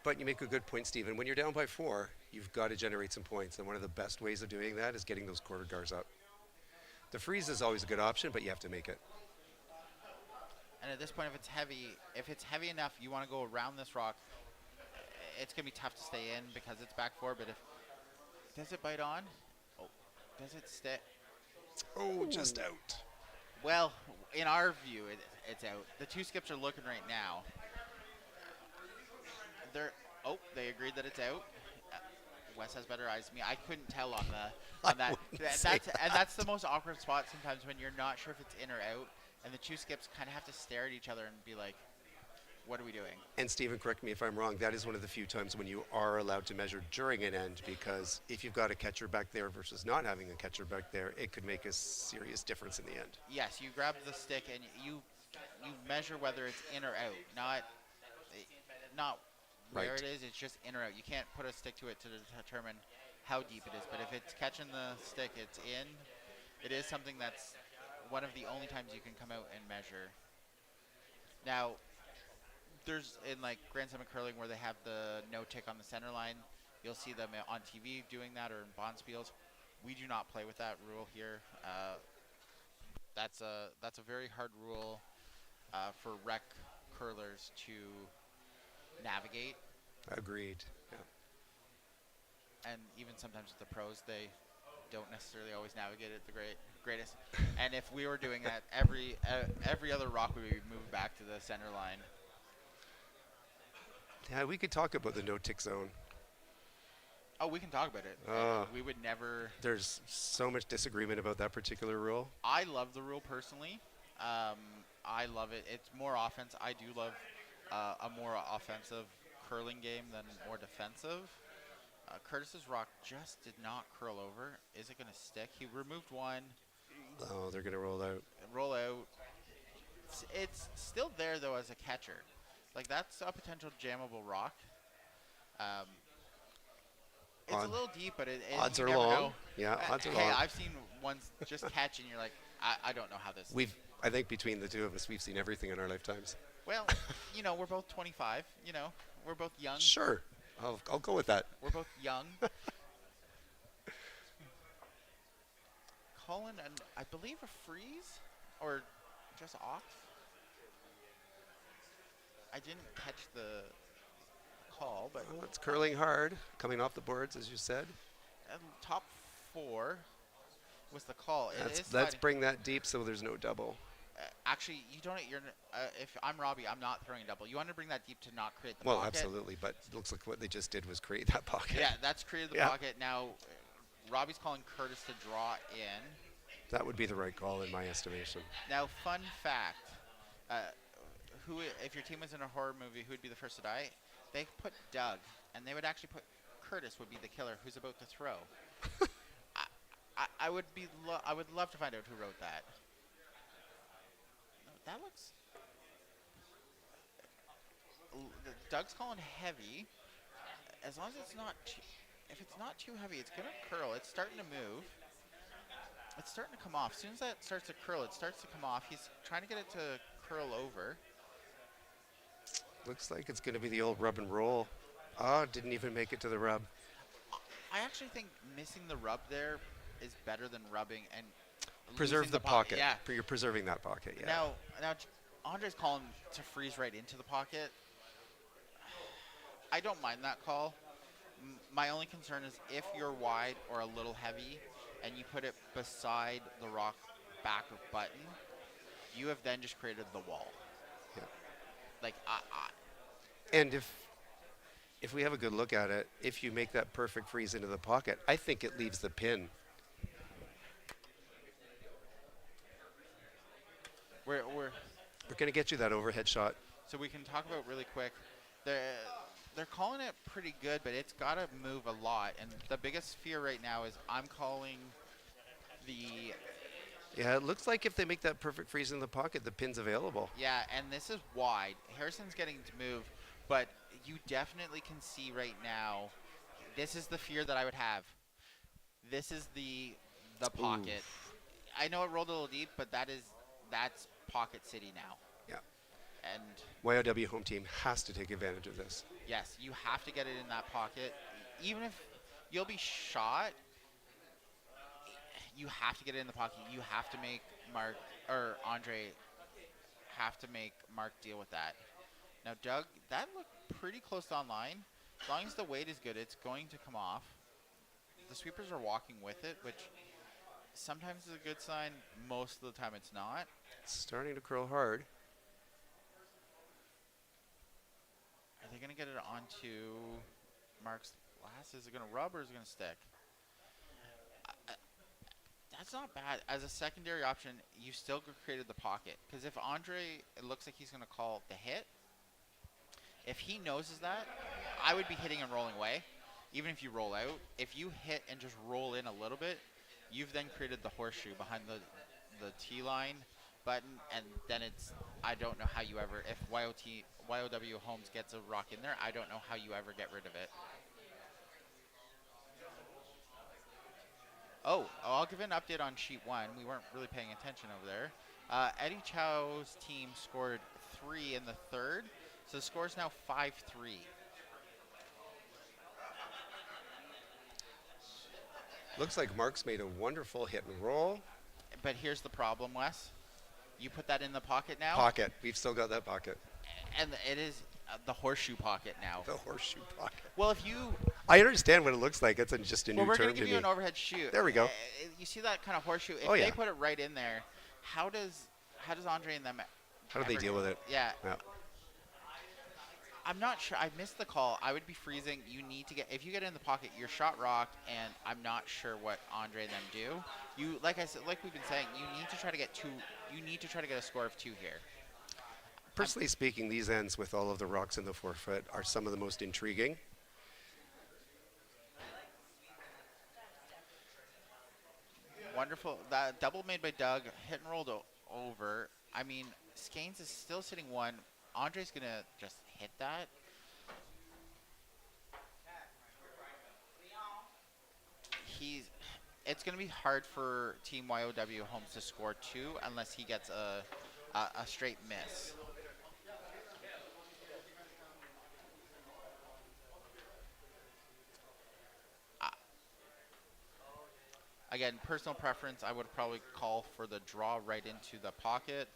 But you make a good point, Stephen. When you're down by 4, you've got to generate some points. And one of the best ways of doing that is getting those quarter guards up. The freeze is always a good option, but you have to make it. And at this point, if it's heavy enough, you want to go around this rock. It's going to be tough to stay in because it's back 4, but does it bite on? Oh, does it stay? Oh, just out. Well, in our view, it's out. The 2 skips are looking right now. They agreed that it's out. Wes has better eyes than me. I couldn't tell on that. That's the most awkward spot sometimes when you're not sure if it's in or out, and the 2 skips kind of have to stare at each other and be like, "What are we doing?" And Stephen, correct me if I'm wrong, that is one of the few times when you are allowed to measure during an end, because if you've got a catcher back there versus not having a catcher back there, it could make a serious difference in the end. Yes, you grab the stick and you measure whether it's in or out, not where Right. it is. It's just in or out. You can't put a stick to it to determine how deep it is. But if it's catching the stick, it's in. It is something that's one of the only times you can come out and measure. Now, there's in like Grand Summit curling where they have the no tick on the center line. You'll see them on TV doing that or in bonspiels. We do not play with that rule here. That's a very hard rule for rec curlers to navigate, Agreed. Yeah. and even sometimes with the pros, they don't necessarily always navigate it the greatest. And if we were doing that, every other rock would be moved back to the center line. Yeah, we could talk about the no-tick zone. Oh, we can talk about it. We would never. There's so much disagreement about that particular rule. I love the rule personally. I love it. It's more offense. I do love a more offensive curling game than more defensive. Curtis's rock just did not curl over. Is it going to stick? He removed one. Oh, they're going to roll out. Roll out. It's still there though as a catcher. Like that's a potential jammable rock. It's a little deep, but Odds you are never long. know. Yeah, odds are Hey, long. I've seen ones just catch, and you're like, I don't know how this. I think between the two of us, we've seen everything in our lifetimes. Well, we're both 25. We're both young. Sure, I'll go with that. We're both young. Colin and I believe a freeze, or just off. I didn't catch the call, but Well, it's curling hard, coming off the boards, as you said. top 4 was the call. Let's bring that deep so there's no double. Actually, you don't. If I'm Robbie, I'm not throwing a double. You want to bring that deep to not create the Well, pocket. absolutely, but it looks like what they just did was create that pocket. Yeah, that's created the Yeah. pocket. Now, Robbie's calling Curtis to draw in. That would be the right call in my estimation. Now, fun fact: if your team was in a horror movie, who would be the first to die? They put Doug, and they would actually put Curtis would be the killer who's about to throw. I would love to find out who wrote that. That looks. Doug's calling heavy. As long as it's not, if it's not too heavy, it's gonna curl. It's starting to move. It's starting to come off. As soon as that starts to curl, it starts to come off. He's trying to get it to curl over. Looks like it's going to be the old rub and roll. Oh, didn't even make it to the rub. I actually think missing the rub there is better than rubbing and Preserve losing the pocket. Yeah. You're preserving that pocket, yeah. Now, Andre's calling to freeze right into the pocket. I don't mind that call. My only concern is if you're wide or a little heavy and you put it beside the rock back of button, you have then just created the wall. Yeah. Like, And if we have a good look at it, if you make that perfect freeze into the pocket, I think it leaves the pin. We're We're going to get you that overhead shot. so we can talk about really quick. They're calling it pretty good, but it's got to move a lot. And the biggest fear right now is I'm calling the Yeah, it looks like if they make that perfect freeze in the pocket, the pin's available. yeah, and this is wide. Harrison's getting to move, but you definitely can see right now. This is the fear that I would have. This is the pocket. Oof. I know it rolled a little deep, but that's pocket city now. Yeah. And YOW home team has to take advantage of this. yes, you have to get it in that pocket. Even if you'll be shot, you have to get it in the pocket. You have to make Mark or Andre have to make Mark deal with that. Now, Doug, that looked pretty close online. As long as the weight is good, it's going to come off. The sweepers are walking with it, which sometimes is a good sign. Most of the time, it's not. It's starting to curl hard. Are they going to get it onto Mark's glass? Is it going to rub or is it going to stick? That's not bad. As a secondary option, you still created the pocket. Because if Andre, it looks like he's going to call the hit. If he noses that, I would be hitting and rolling away. Even if you roll out. If you hit and just roll in a little bit, you've then created the horseshoe behind the T-line button. And then it's, I don't know how you ever, if YOW Holmes gets a rock in there, I don't know how you ever get rid of it. Oh, I'll give an update on sheet 1. We weren't really paying attention over there. Eddie Chow's team scored 3 in the third, so the score is now 5-3. Looks like Mark's made a wonderful hit and roll. But here's the problem, Wes. You put that in the pocket now, Pocket. We've still got that pocket. and it is the horseshoe pocket now. The horseshoe pocket. Well, if you I understand what it looks like. It's just a well, new we're term gonna to give you me. an overhead shoot. There we go. You see that kind of horseshoe? If Oh, they yeah. put it right in there, how does Andre and them? How do they ever- deal with it? Yeah, Yeah. I'm not sure. I missed the call. I would be freezing. You need to get if you get in the pocket, you're shot rocked, and I'm not sure what Andre and them do. You like I said, like we've been saying, you need to try to get two. You need to try to get a score of 2 here. Personally speaking, these ends with all of the rocks in the forefoot are some of the most intriguing. Wonderful. That double made by Doug, hit and rolled over. I mean, Skanes is still sitting one. Andre's gonna just hit that. He's. It's gonna be hard for Team YOW Holmes to score 2 unless he gets a straight miss. Uh, Again, personal preference. I would probably call for the draw right into the pocket.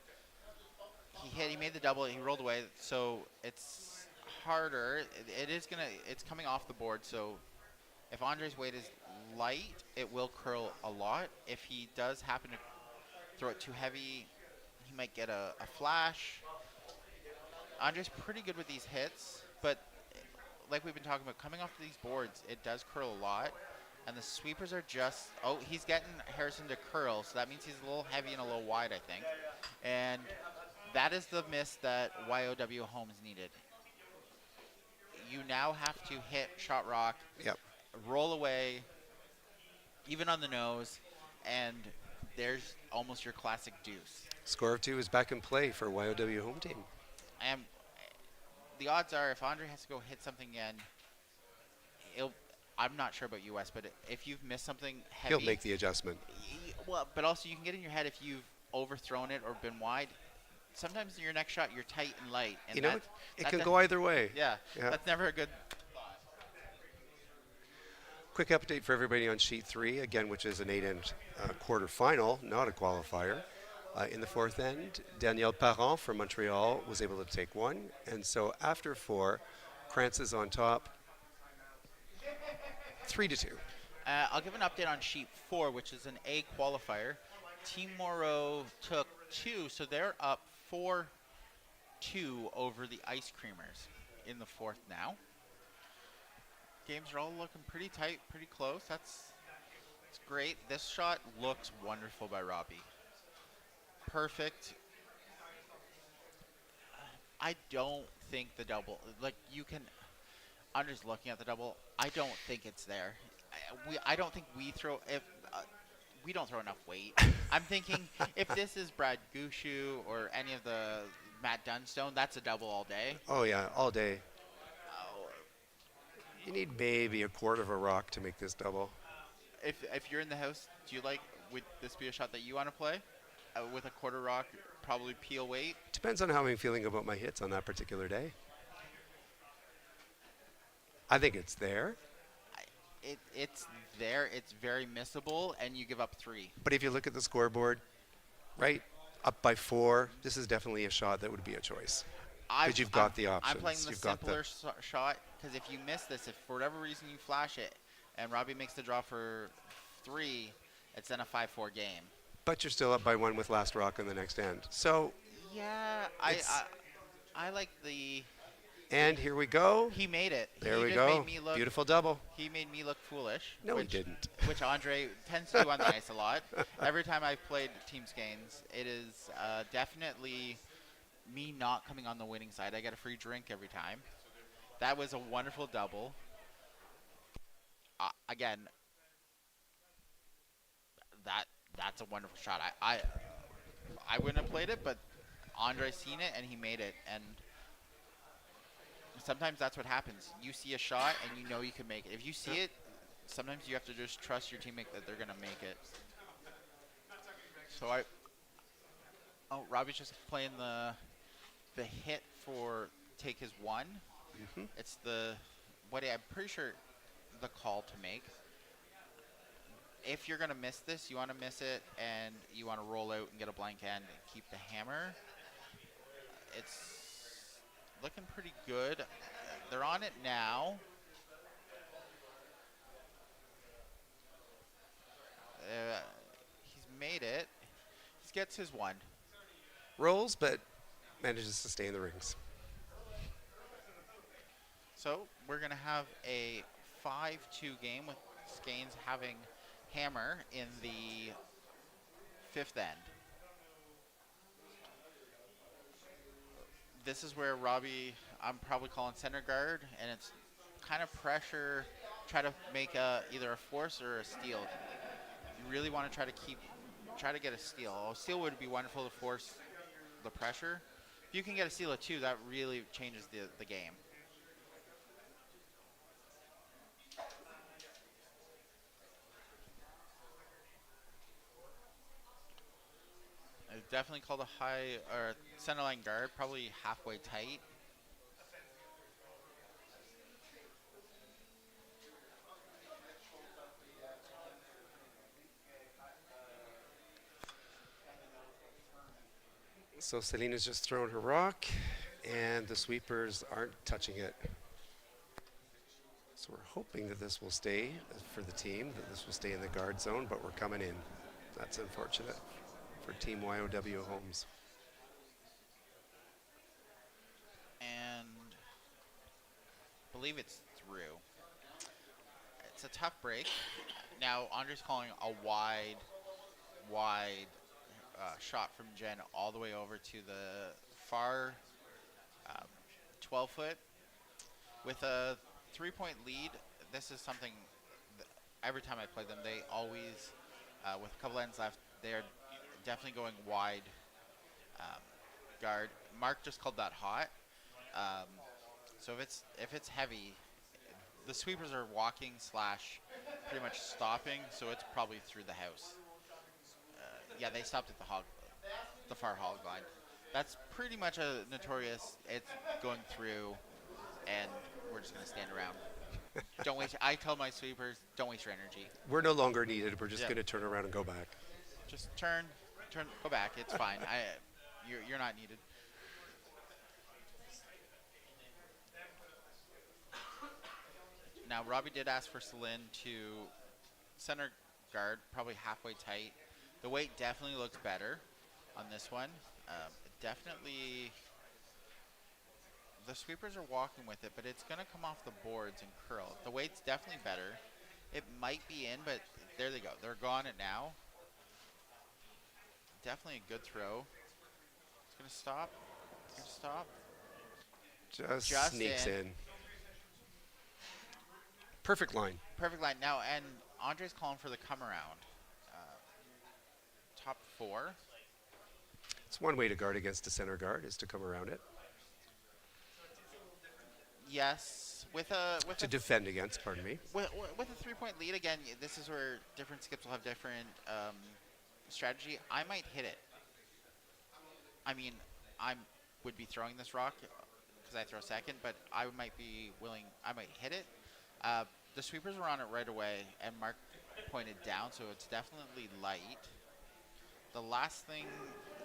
He made the double. He rolled away. So it's harder. It's coming off the board. So if Andre's weight is light, it will curl a lot. If he does happen to throw it too heavy, he might get a flash. Andre's pretty good with these hits, but like we've been talking about, coming off these boards, it does curl a lot. And the sweepers are just, oh, he's getting Harrison to curl, so that means he's a little heavy and a little wide, I think. And that is the miss that YOW Holmes needed. You now have to hit shot rock, Yep. roll away, even on the nose, and there's almost your classic deuce. Score of 2 is back in play for YOW home team. And the odds are if Andre has to go hit something again, I'm not sure about US, but if you've missed something heavy, He'll make the adjustment. well, but also you can get in your head if you've overthrown it or been wide. Sometimes in your next shot you're tight and light, and You know, that, it that can does- go either way. Yeah, Yeah. that's never a good. Quick update for everybody on sheet 3, again, which is an 8-end quarterfinal, not a qualifier. In the fourth end, Danielle Parent from Montreal was able to take 1. And so after 4, Krantz is on top, 3-2. I'll give an update on sheet 4, which is an A qualifier. Team Moreau took 2, so they're up 4-2 over the Ice Creamers in the fourth now. Games are all looking pretty tight, pretty close. It's great. This shot looks wonderful by Robbie. Perfect. I don't think the double, like you can, I'm just looking at the double. I don't think it's there. I don't think we throw, if we don't throw enough weight. I'm thinking if this is Brad Gushu or any of the Matt Dunstone, that's a double all day. Oh, yeah, all day. Oh, You need maybe a quarter of a rock to make this double. if you're in the house, would this be a shot that you want to play? With a quarter rock, probably peel weight. Depends on how I'm feeling about my hits on that particular day. I think it's there. It's there. It's very missable, and you give up 3. But if you look at the scoreboard, right, up by 4, this is definitely a shot that would be a choice. Because you've got the options. I'm playing the You've got simpler shot because if you miss this, if for whatever reason you flash it, and Robbie makes the draw for 3, it's then a 5-4 game. But you're still up by 1 with last rock on the next end. So, Yeah, I like the. and here we go. He made it. There He we just go. Made me look, Beautiful double. He made me look foolish. No, he which, didn't. Which Andre tends to do on the ice a lot. Every time I've played Team Skanes, it is definitely me not coming on the winning side. I get a free drink every time. That was a wonderful double. Again, that's a wonderful shot. I wouldn't have played it, but Andre seen it and he made it. And sometimes that's what happens. You see a shot and you know you can make it. If you see it, sometimes you have to just trust your teammate that they're gonna make it. So Robbie's just playing the hit for take his 1. Mm-hmm. It's I'm pretty sure the call to make. if you're gonna miss this, you want to miss it, and you want to roll out and get a blank end and keep the hammer. It's looking pretty good. They're on it now. Uh, he's made it. He gets his one. Rolls, but manages to stay in the rings. So we're gonna have a 5-2 game with Skanes having hammer in the fifth end. This is where Robbie, I'm probably calling center guard, and it's kind of pressure, try to make either a force or a steal. You really want to try to get a steal. A steal would be wonderful to force the pressure. If you can get a steal of 2, that really changes the game. It's definitely called a high or center line guard, probably halfway tight. So Selena's just thrown her rock, and the sweepers aren't touching it. So we're hoping that this will stay for the team, that this will stay in the guard zone, but we're coming in. That's unfortunate for Team YOW Homes. And I believe it's through. It's a tough break. Now Andre's calling a wide shot from Jen all the way over to the far 12-foot. With a 3-point lead, this is something every time I play them, they always, with a couple ends left, they're definitely going wide guard. Mark just called that hot. So if it's heavy, the sweepers are walking slash pretty much stopping, so it's probably through the house. Yeah, they stopped at the far hog line. That's pretty much a notorious. It's going through, and we're just gonna stand around. Don't waste. I tell my sweepers, don't waste your energy. We're no longer needed. We're just Yeah. going to turn around and go back. Just turn, go back. It's fine. You're not needed. Now Robbie did ask for Celine to center guard, probably halfway tight. The weight definitely looks better on this one. Definitely, the sweepers are walking with it, but it's going to come off the boards and curl. The weight's definitely better. It might be in, but there they go. They're gone it now. Definitely a good throw. It's going to stop. It's going to stop. Just sneaks in. Perfect line. Perfect line. Now, and Andre's calling for the come around. Top 4. It's one way to guard against a center guard is to come around it. Yes, To defend against, pardon me. with a 3-point lead again. This is where different skips will have different strategy. I might hit it. I mean, I would be throwing this rock because I throw second, but I might be willing. I might hit it. The sweepers were on it right away, and Mark pointed down, so it's definitely light. The last thing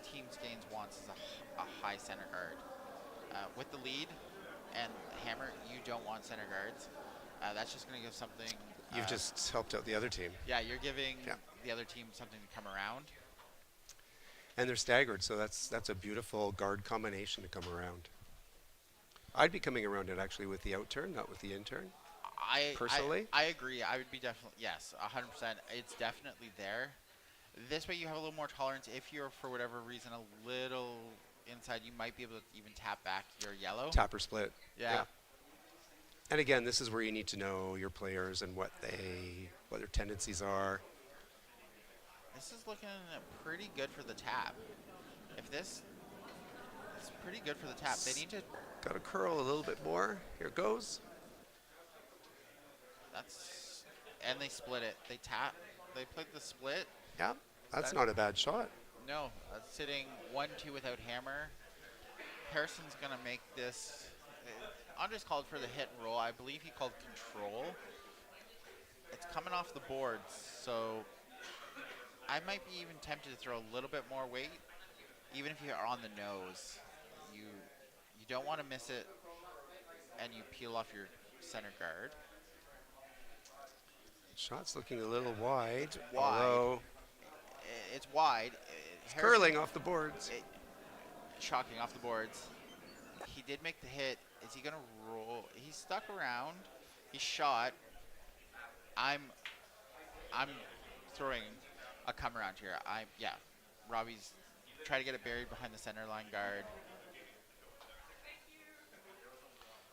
Team Skanes wants is a high center guard. With the lead and hammer, you don't want center guards. That's just going to give something. You've just helped out the other team. Yeah, you're giving Yeah. the other team something to come around. And they're staggered, so that's a beautiful guard combination to come around. I'd be coming around it actually with the out turn, not with the in turn. Personally? I agree. I would be definitely, yes, 100%. It's definitely there. This way you have a little more tolerance. If you're, for whatever reason, a little inside, you might be able to even tap back your yellow. Tapper split. Yeah. And again, this is where you need to know your players and what their tendencies are. This is looking pretty good for the tap. If this is pretty good for the tap, they need to. Got to curl a little bit more. Here it goes. And they split it. They tap. They played the split. Yeah, that's not a bad shot. No, sitting 1-2 without hammer. Harrison's gonna make this. Andres called for the hit and roll. I believe he called control. it's coming off the boards, so I might be even tempted to throw a little bit more weight, even if you are on the nose. You you don't want to miss it, and you peel off your center guard. Shot's looking a little wide, It's wide. although It's wide. it's Harrison curling off the boards. it, shocking off the boards. He did make the hit. Is he gonna roll? He's stuck around. He shot. I'm I'm throwing a come around here. Yeah. Robbie's try to get it buried behind the center line guard.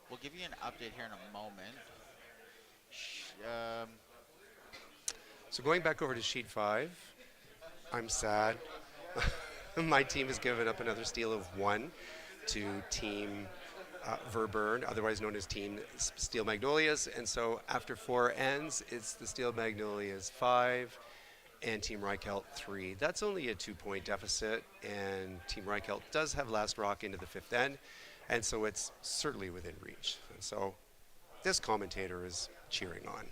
We'll give you an update here in a moment. Sh- Um, So going back over to sheet 5, I'm sad. My team has given up another steal of 1 to Team Verburn, otherwise known as Team Steel Magnolias. And so after 4 ends, it's the Steel Magnolias 5 and Team Reichelt 3. That's only a 2-point deficit, and Team Reichelt does have last rock into the 5th end, and so it's certainly within reach. And so this commentator is cheering on.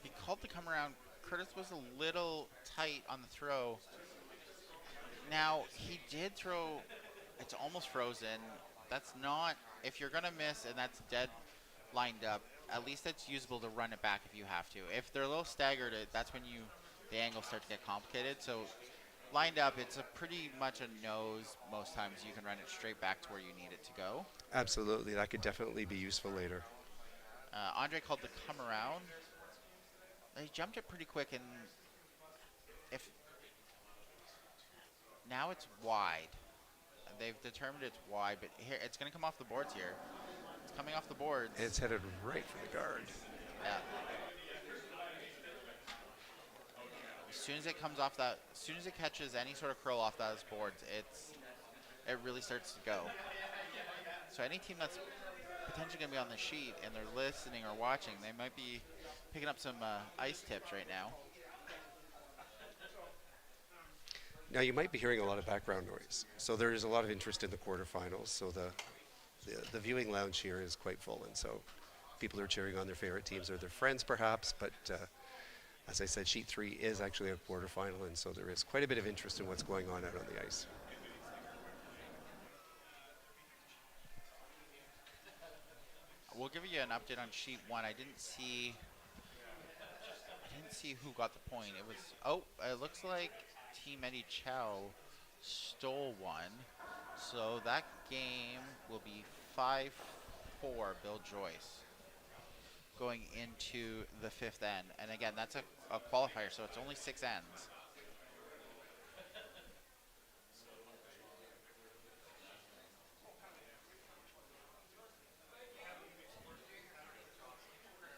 he called the come around. Curtis was a little tight on the throw. Now, he did throw, it's almost frozen. That's not, if you're going to miss and that's dead lined up, at least it's usable to run it back if you have to. If they're a little staggered, that's when the angles start to get complicated. So lined up, it's a pretty much a nose most times. You can run it straight back to where you need it to go. Absolutely, that could definitely be useful later. Andre called the come around. They jumped it pretty quick, and if now it's wide. They've determined it's wide, but here it's going to come off the boards here. It's coming off the boards. And it's headed right for the guard. Yeah. As soon as it comes off that, as soon as it catches any sort of curl off those boards, it really starts to go. So any team that's potentially going to be on the sheet and they're listening or watching, they might be picking up some ice tips right now. Now you might be hearing a lot of background noise. So there is a lot of interest in the quarterfinals. So the viewing lounge here is quite full, and so people are cheering on their favorite teams or their friends perhaps, but as I said, sheet 3 is actually a quarterfinal, and so there is quite a bit of interest in what's going on out on the ice. We'll give you an update on sheet 1. I didn't see who got the point. It looks like Team Eddie Chow stole one. So that game will be 5-4 Bill Joyce going into the 5th end. And again, that's a qualifier, so it's only 6 ends.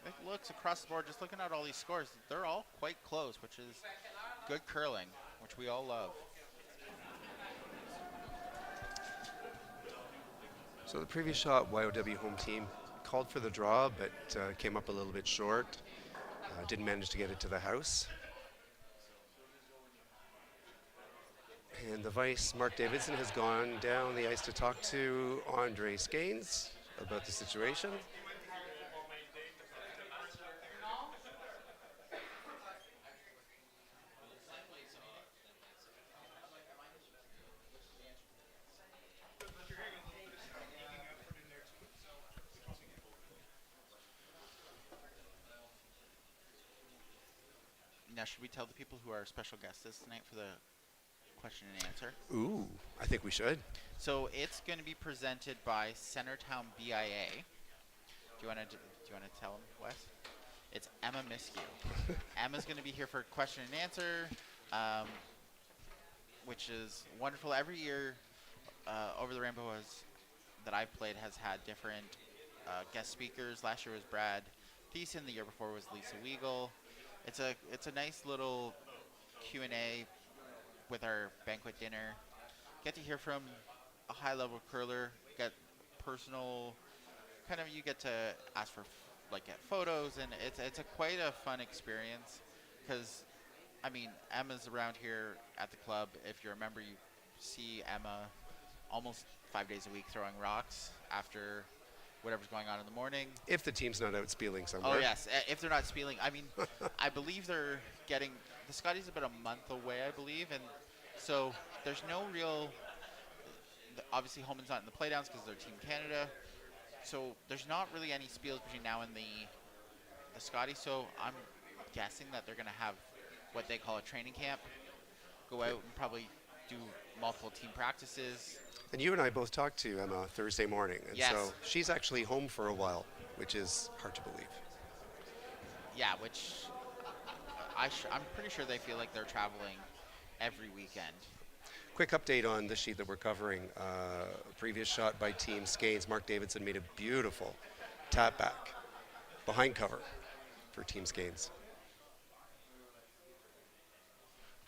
It looks across the board, just looking at all these scores, they're all quite close, which is good curling, which we all love. So the previous shot, YOW home team called for the draw, but came up a little bit short. Didn't manage to get it to the house. And the vice, Mark Davidson, has gone down the ice to talk to Andre Skanes about the situation. Now, should we tell the people who our special guest is tonight for the question and answer? Ooh, I think we should. So it's going to be presented by Centertown BIA. Do you want to tell them, Wes? It's Emma Miskew. Emma's going to be here for question and answer, which is wonderful. Every year, Over the Rainbow that I've played has had different guest speakers. Last year was Brad Thiessen. The year before was Lisa Weigel. It's a nice little Q&A with our banquet dinner. Get to hear from a high-level curler. Get personal, you get to ask for get photos, and it's a quite a fun experience because, I mean, Emma's around here at the club. If you're a member, you see Emma almost 5 days a week throwing rocks after whatever's going on in the morning. If the team's not out spieling Oh somewhere. yes, if they're not spieling. I mean, I believe they're getting the Scotties about a month away, I believe, and so there's no real. Obviously, Holman's not in the playdowns because they're Team Canada, so there's not really any spiels between now and the Scotties. So I'm guessing that they're going to have what they call a training camp, go out and probably do multiple team practices. And you and I both talked to Emma Thursday morning, and Yes. so she's actually home for a while, which is hard to believe. Yeah, which I'm pretty sure they feel like they're traveling every weekend. Quick update on the sheet that we're covering. Previous shot by Team Skanes. Mark Davidson made a beautiful tap back behind cover for Team Skanes.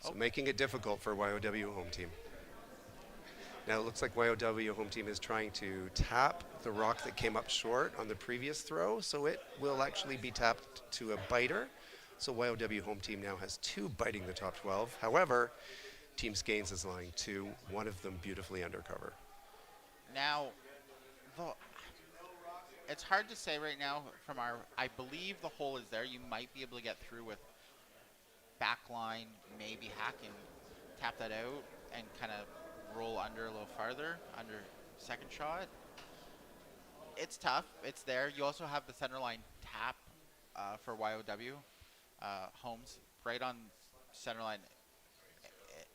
So making it difficult for YOW home team. Now it looks like YOW home team is trying to tap the rock that came up short on the previous throw, so it will actually be tapped to a biter. So YOW home team now has 2 biting the top 12. However, Team Skanes is lying 2, one of them beautifully undercover. Now, it's hard to say right now from our. I believe the hole is there. You might be able to get through with backline, maybe hack and tap that out and kind of roll under a little farther under second shot. It's tough. It's there. You also have the center line tap for YOW homes right on center line.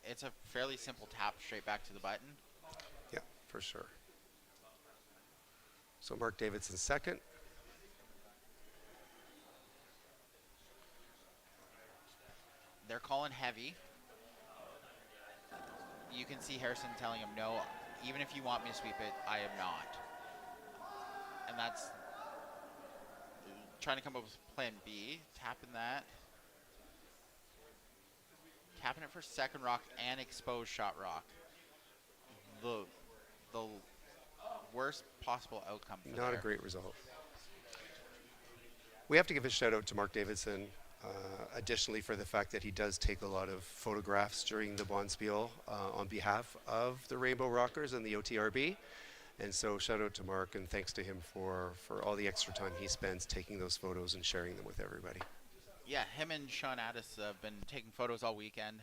It's a fairly simple tap straight back to the button. Yeah, for sure. So Mark Davidson second. They're calling heavy. You can see Harrison telling him, no, even if you want me to sweep it, I am not. And that's trying to come up with plan B, tapping that. Tapping it for second rock and exposed shot rock. The worst possible outcome for Not there. a great result. We have to give a shout out to Mark Davidson, additionally for the fact that he does take a lot of photographs during the Bonspiel on behalf of the Rainbow Rockers and the OTRB. And so shout out to Mark and thanks to him for all the extra time he spends taking those photos and sharing them with everybody. Yeah, him and Sean Addis have been taking photos all weekend.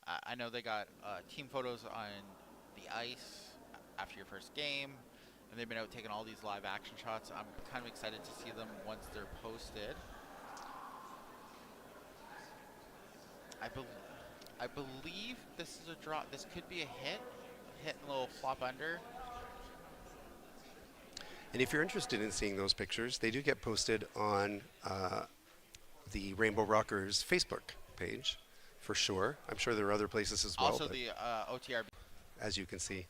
I know they got team photos on the ice after your first game, and they've been out taking all these live action shots. I'm kind of excited to see them once they're posted. I believe this is a draw. This could be a hit and a little flop under. And if you're interested in seeing those pictures, they do get posted on the Rainbow Rockers Facebook page, for sure. I'm sure there are other places as well. Also the OTRB. As you can see.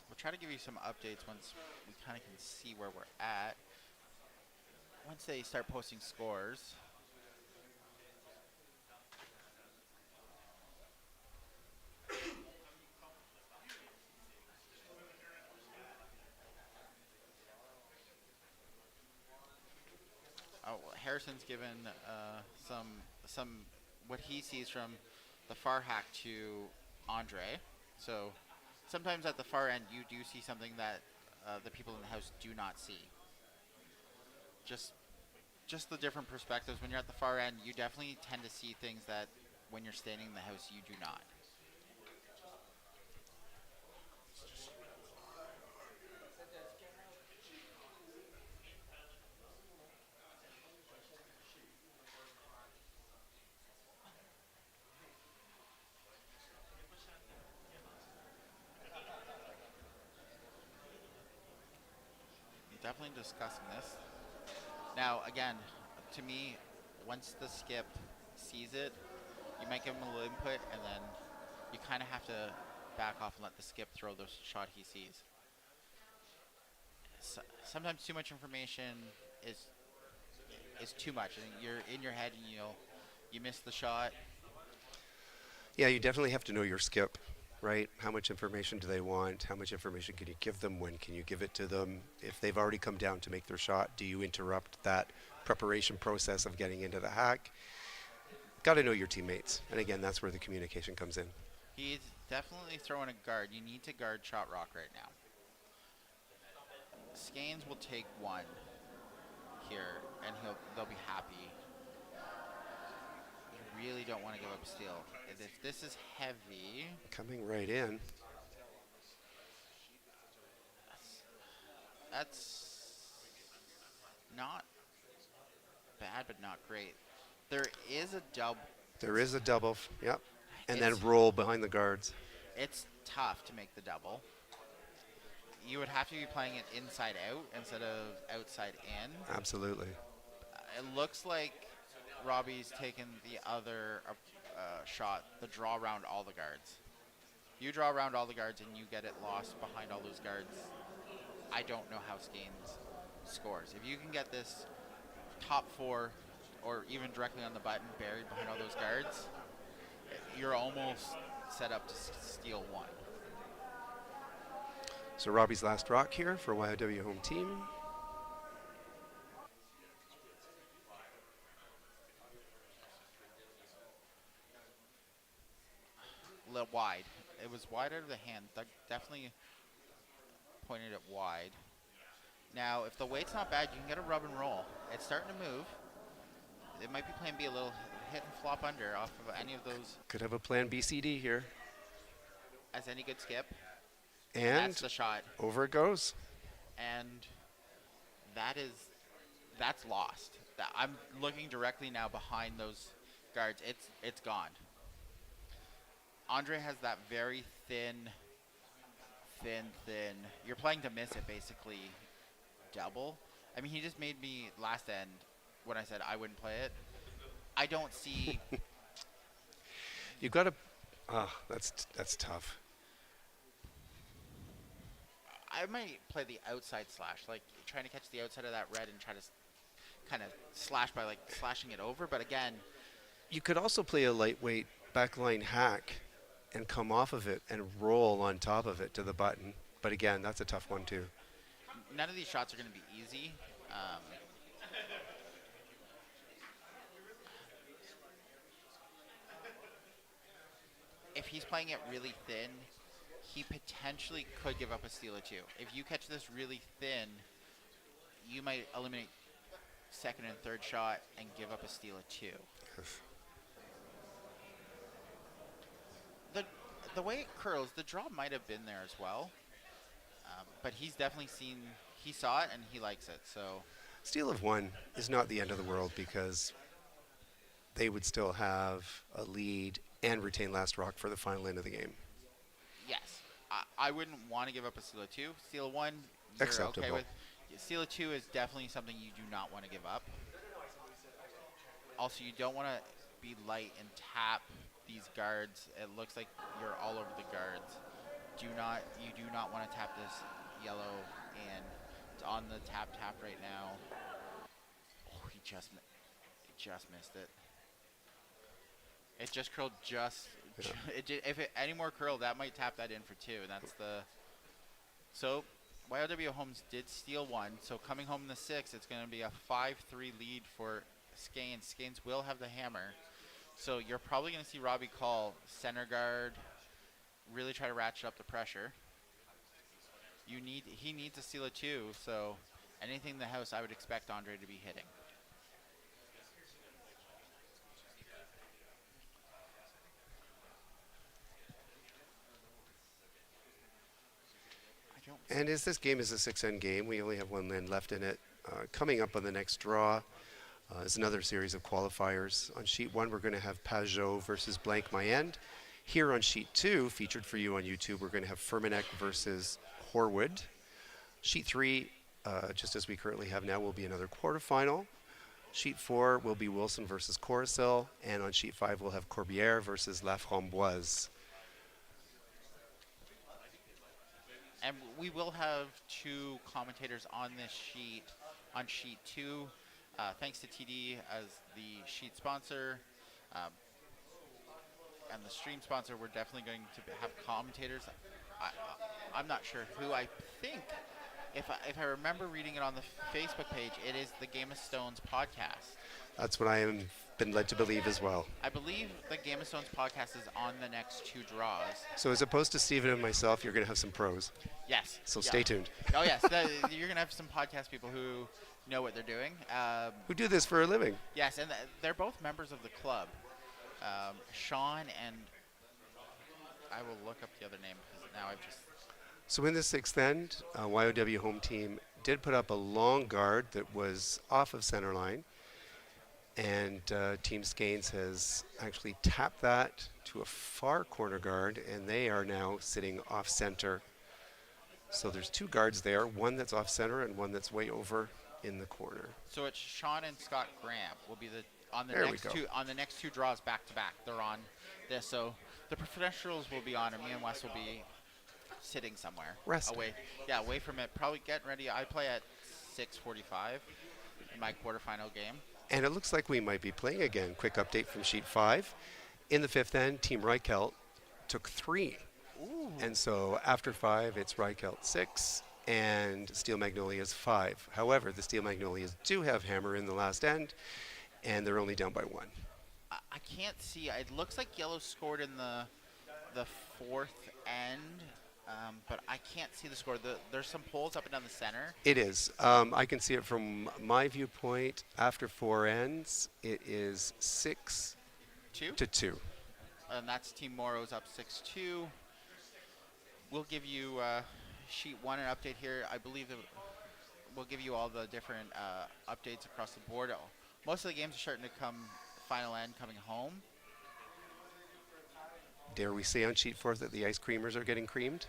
We'll try to give you some updates once we kind of can see where we're at. Once they start posting scores. Harrison's given some what he sees from the far hack to Andre. So sometimes at the far end you do see something that the people in the house do not see. Just the different perspectives. When you're at the far end, you definitely tend to see things that when you're standing in the house you do not. Definitely discussing this. Now, again, to me, once the skip sees it, you might give him a little input, and then you kind of have to back off and let the skip throw the shot he sees. Sometimes too much information is too much. I think you're in your head and you miss the shot. Yeah, you definitely have to know your skip, right? How much information do they want? How much information can you give them? When can you give it to them? If they've already come down to make their shot, do you interrupt that preparation process of getting into the hack? Got to know your teammates. And again, that's where the communication comes in. He's definitely throwing a guard. You need to guard Shot Rock right now. Skeins will take one here, and they'll be happy. You really don't want to give up steal. If this is heavy, Coming right in. that's, that's not bad, but not great. There is a dub. There is a double. Yep. And then It's roll behind the guards. it's tough to make the double. You would have to be playing it inside out instead of outside in. Absolutely. It looks like Robbie's taken the other shot, the draw around all the guards. You draw around all the guards and you get it lost behind all those guards. I don't know how Skeins scores. If you can get this top four or even directly on the button buried behind all those guards, you're almost set up to steal one. So Robbie's last rock here for YOW home team. Wide. It was wide out of the hand. Doug definitely pointed it wide. Now, if the weight's not bad, you can get a rub and roll. It's starting to move. It might be plan B, a little hit and flop under off of any of those, Could have a plan BCD here. as any good skip. And That's the shot. over it goes. And that's lost. I'm looking directly now behind those guards. It's gone. Andre has that very thin. You're playing to miss it, basically. Double. I mean, he just made me last end when I said I wouldn't play it. I don't see. You got to. That's tough. I might play the outside slash, like trying to catch the outside of that red and try to kind of slash by like slashing it over. But again, You could also play a lightweight backline hack and come off of it and roll on top of it to the button. But again, that's a tough one too. none of these shots are going to be easy. If he's playing it really thin, he potentially could give up a steal or two. If you catch this really thin, you might eliminate second and third shot and give up a steal or two. The way it curls, the draw might have been there as well. But he's definitely he saw it and he likes it. So Steal of one is not the end of the world because they would still have a lead and retain last rock for the final end of the game. yes, I wouldn't want to give up a steal of two. Steal of one, you're Acceptable. okay with. Steal of two is definitely something you do not want to give up. Also, you don't want to be light and tap these guards. It looks like you're all over the guards. You do not want to tap this yellow, and it's on the tap right now. Oh, he just missed it. It just curled just. Yeah. If it any more curl, that might tap that in for two. And that's the. So, YOW Homes did steal one. So coming home in the sixth, it's going to be a 5-3 lead for Skeins. Skeins will have the hammer. So you're probably going to see Robbie call center guard, really try to ratchet up the pressure. He needs a steal of two. So anything in the house, I would expect Andre to be hitting. And as this game is a 6-end game, we only have one land left in it. Coming up on the next draw is another series of qualifiers. On sheet 1, we're going to have Pajot versus Blank My End. Here on sheet 2, featured for you on YouTube, we're going to have Firmenech versus Horwood. Sheet 3, just as we currently have now, will be another quarterfinal. Sheet 4 will be Wilson versus Coruscant. And on sheet 5, we'll have Corbière versus La Framboise. And we will have two commentators on this sheet, on sheet 2. Thanks to TD as the sheet sponsor and the stream sponsor. We're definitely going to have commentators. I'm not sure who. I think, if I remember reading it on the Facebook page, it is the Game of Stones podcast. That's what I am been led to believe as well. I believe the Game of Stones podcast is on the next two draws. So as opposed to Steven and myself, you're going to have some pros. Yes. So Yeah. stay tuned. Oh yes, you're gonna have some podcast people who know what they're doing. Who do this for a living? Yes, and they're both members of the club. Sean and I will look up the other name because now I've just. So in the sixth end, YOW home team did put up a long guard that was off of center line. And Team Skanes has actually tapped that to a far corner guard, and they are now sitting off center. So there's two guards there, one that's off center and one that's way over in the corner. So it's Sean and Scott Graham will be on the There we next go. next two draws back to back. They're on this, so the professionals will be on, and me and Wes will be sitting somewhere Resting. away from it. Probably getting ready. I play at 6:45 in my quarterfinal game. And it looks like we might be playing again. Quick update from sheet 5. In the fifth end, Team Reichelt took 3. Ooh. And so after 5, it's Reichelt 6 and Steel Magnolias 5. However, the Steel Magnolias do have hammer in the last end, and they're only down by 1. I can't see. It looks like yellow scored in the fourth end, but I can't see the score. There's some poles up and down the center. It is. I can see it from my viewpoint. After 4 ends, it is 6 Two, to 2. and that's Team Moro's up 6-2. We'll give you sheet 1 an update here. I believe that we'll give you all the different updates across the board. Most of the games are starting to come final end coming home. Dare we say on sheet 4 that the ice creamers are getting creamed?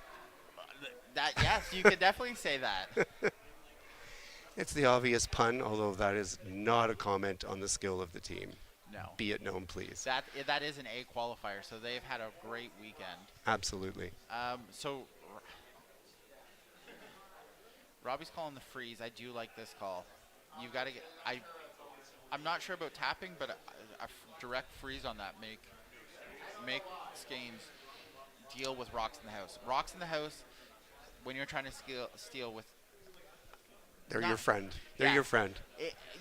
That yes, you could definitely say that. It's the obvious pun, although that is not a comment on the skill of the team. No. Be it known, please. That is an A qualifier, so they've had a great weekend. Absolutely. So Robbie's calling the freeze. I do like this call. You got to get. I'm not sure about tapping, but a direct freeze on that make Skanes deal with rocks in the house. Rocks in the house when you're trying to steal with. They're Not- your friend. They're Yeah. your friend.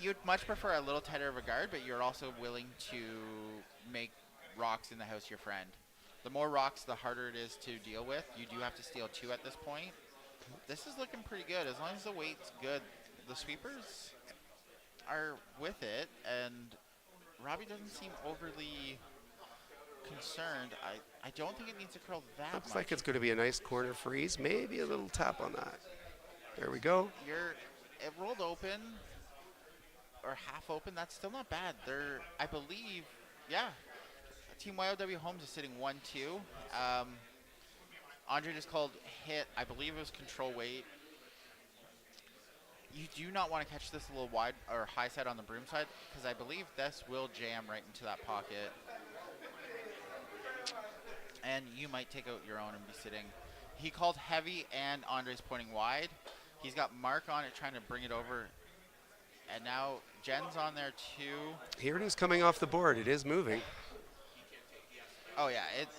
You'd much prefer a little tighter of a guard, but you're also willing to make rocks in the house your friend. The more rocks, the harder it is to deal with. You do have to steal 2 at this point. This is looking pretty good. As long as the weight's good, the sweepers are with it, and Robbie doesn't seem overly concerned. I don't think it needs to curl that Looks much. like it's going to be a nice corner freeze. Maybe a little tap on that. There we go. It rolled open or half open. That's still not bad. I believe, yeah. Team YOW Homes is sitting 1-2. Andre just called hit. I believe it was control weight. You do not want to catch this a little wide or high side on the broom side because I believe this will jam right into that pocket. And you might take out your own and be sitting. He called heavy and Andre's pointing wide. He's got Mark on it trying to bring it over. And now Jen's on there too. Here it is coming off the board. It is moving. Oh yeah, it's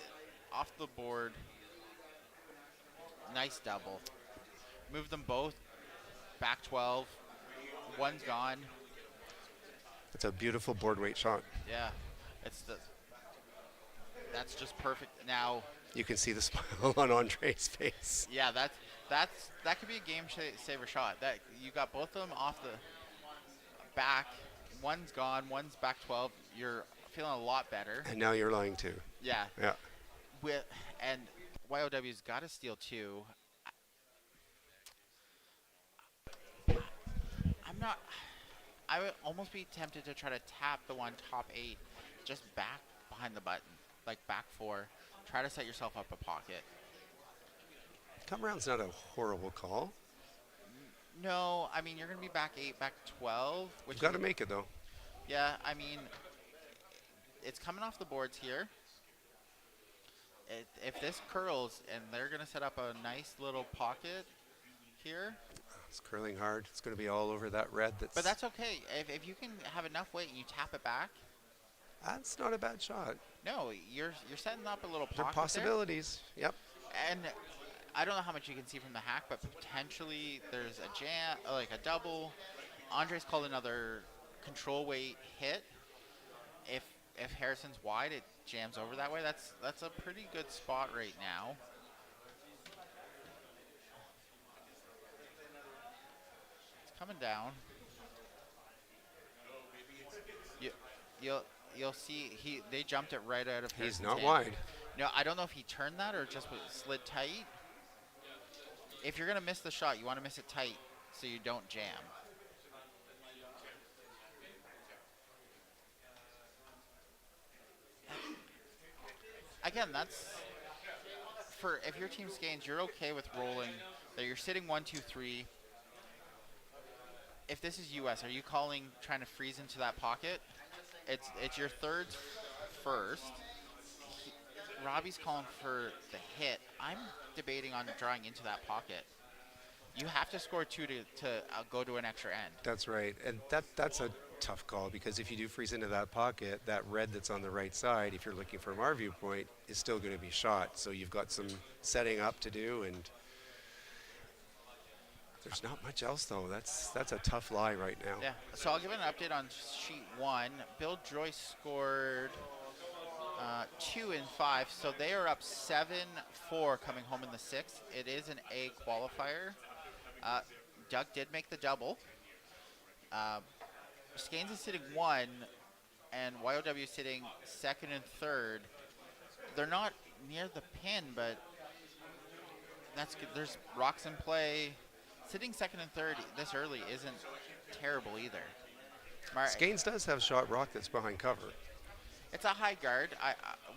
off the board. Nice double. Move them both. Back 12. One's gone. It's a beautiful board weight shot. Yeah. That's just perfect. Now, You can see the smile on Andre's face. yeah, that could be a game saver shot. That you got both of them off the back. One's gone. One's back 12. You're feeling a lot better. And now you're lying too. Yeah. Yeah. And YOW's got to steal 2. I would almost be tempted to try to tap the one top 8 just back behind the button, like back 4. Try to set yourself up a pocket. Come around's not a horrible call. No, I mean, you're going to be back 8, back 12. Which You've got to is- make it though. Yeah, I mean, it's coming off the boards here. If this curls and they're going to set up a nice little pocket here, It's curling hard. It's going to be all over that red. but that's okay. If you can have enough weight and you tap it back, That's not a bad shot. no, you're setting up a little There are pocket there. possibilities. Yep. And I don't know how much you can see from the hack, but potentially there's a jam, like a double. Andre's called another control weight hit. if Harrison's wide, it jams over that way. That's a pretty good spot right now. It's coming down. You, you'll you'll see they jumped it right out of He's Harrison's not hand. wide. No, I don't know if he turned that or just slid tight. If you're gonna miss the shot, you want to miss it tight so you don't jam. Again, that's for if your team's gains, you're okay with rolling. That you're sitting 1-2-3. If this is US, are you calling trying to freeze into that pocket? It's your thirds first. Robbie's calling for the hit. I'm debating on drawing into that pocket. You have to score two to go to an extra end. That's right, and that's a tough call because if you do freeze into that pocket, that red that's on the right side, if you're looking from our viewpoint, is still going to be shot. So you've got some setting up to do, and there's not much else though. That's a tough lie right now. Yeah. So I'll give an update on sheet 1. Bill Joyce scored 2 in 5, so they are up 7-4 coming home in the 6th. It is an A qualifier. Doug did make the double. Skanes is sitting 1, and YOW is sitting 2nd and 3rd. They're not near the pin, but that's good. There's rocks in play. Sitting 2nd and 3rd this early isn't terrible either. Skanes does have shot rock that's behind cover. It's a high guard.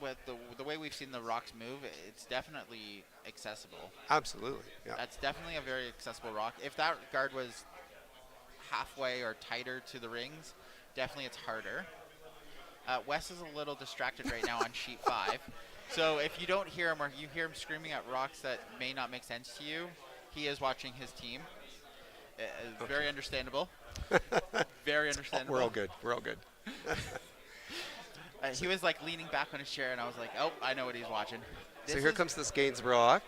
With the way we've seen the rocks move, it's definitely accessible. Absolutely, yeah. That's definitely a very accessible rock. If that guard was halfway or tighter to the rings, definitely it's harder. Wes is a little distracted right now on sheet 5. So if you don't hear him or you hear him screaming at rocks that may not make sense to you, he is watching his team. Very understandable. Very understandable. We're all good. We're all good. He was like leaning back on his chair, and I was like, "Oh, I know what he's watching." So here comes the Skanes rock.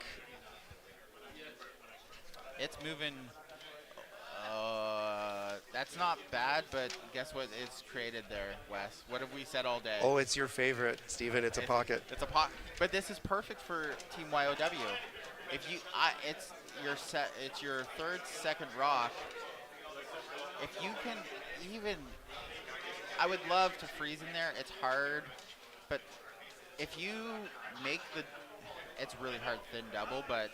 It's moving. That's not bad, but guess what? It's created there, Wes. What have we said all day? Oh, it's your favorite, Steven. It's a pocket. It's a pocket. But this is perfect for Team YOW. If you, it's your set. It's your third, second rock. If you can even. I would love to freeze in there. It's hard, but if you make it's really hard thin double, but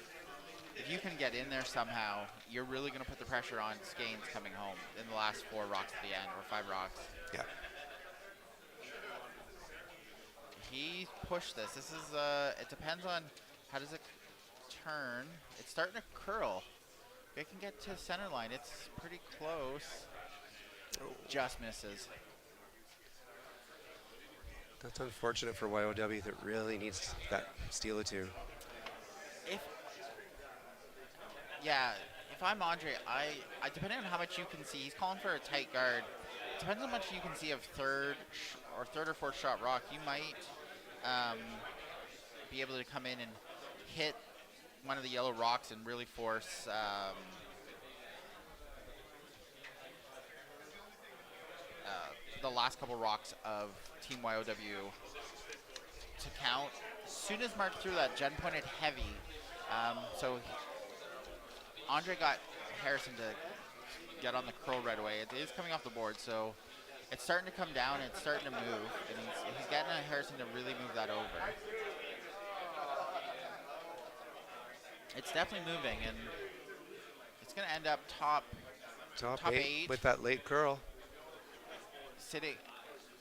if you can get in there somehow, you're really going to put the pressure on Skanes coming home in the last 4 rocks at the end, or 5 rocks. Yeah. He pushed this. This is, it depends on how does it turn. It's starting to curl. If it can get to center line, it's pretty close. Just misses. That's unfortunate for YOW that really needs that steal or 2. If I'm Andre, I depending on how much you can see, he's calling for a tight guard. Depends on how much you can see of third or fourth shot rock. You might be able to come in and hit one of the yellow rocks and really force the last couple rocks of Team YOW to count. As soon as Mark threw that, Jen pointed heavy. So Andre got Harrison to get on the curl right away. It is coming off the board, so it's starting to come down and it's starting to move. And he's getting Harrison to really move that over. It's definitely moving, and it's going to end up top 8 with that late curl.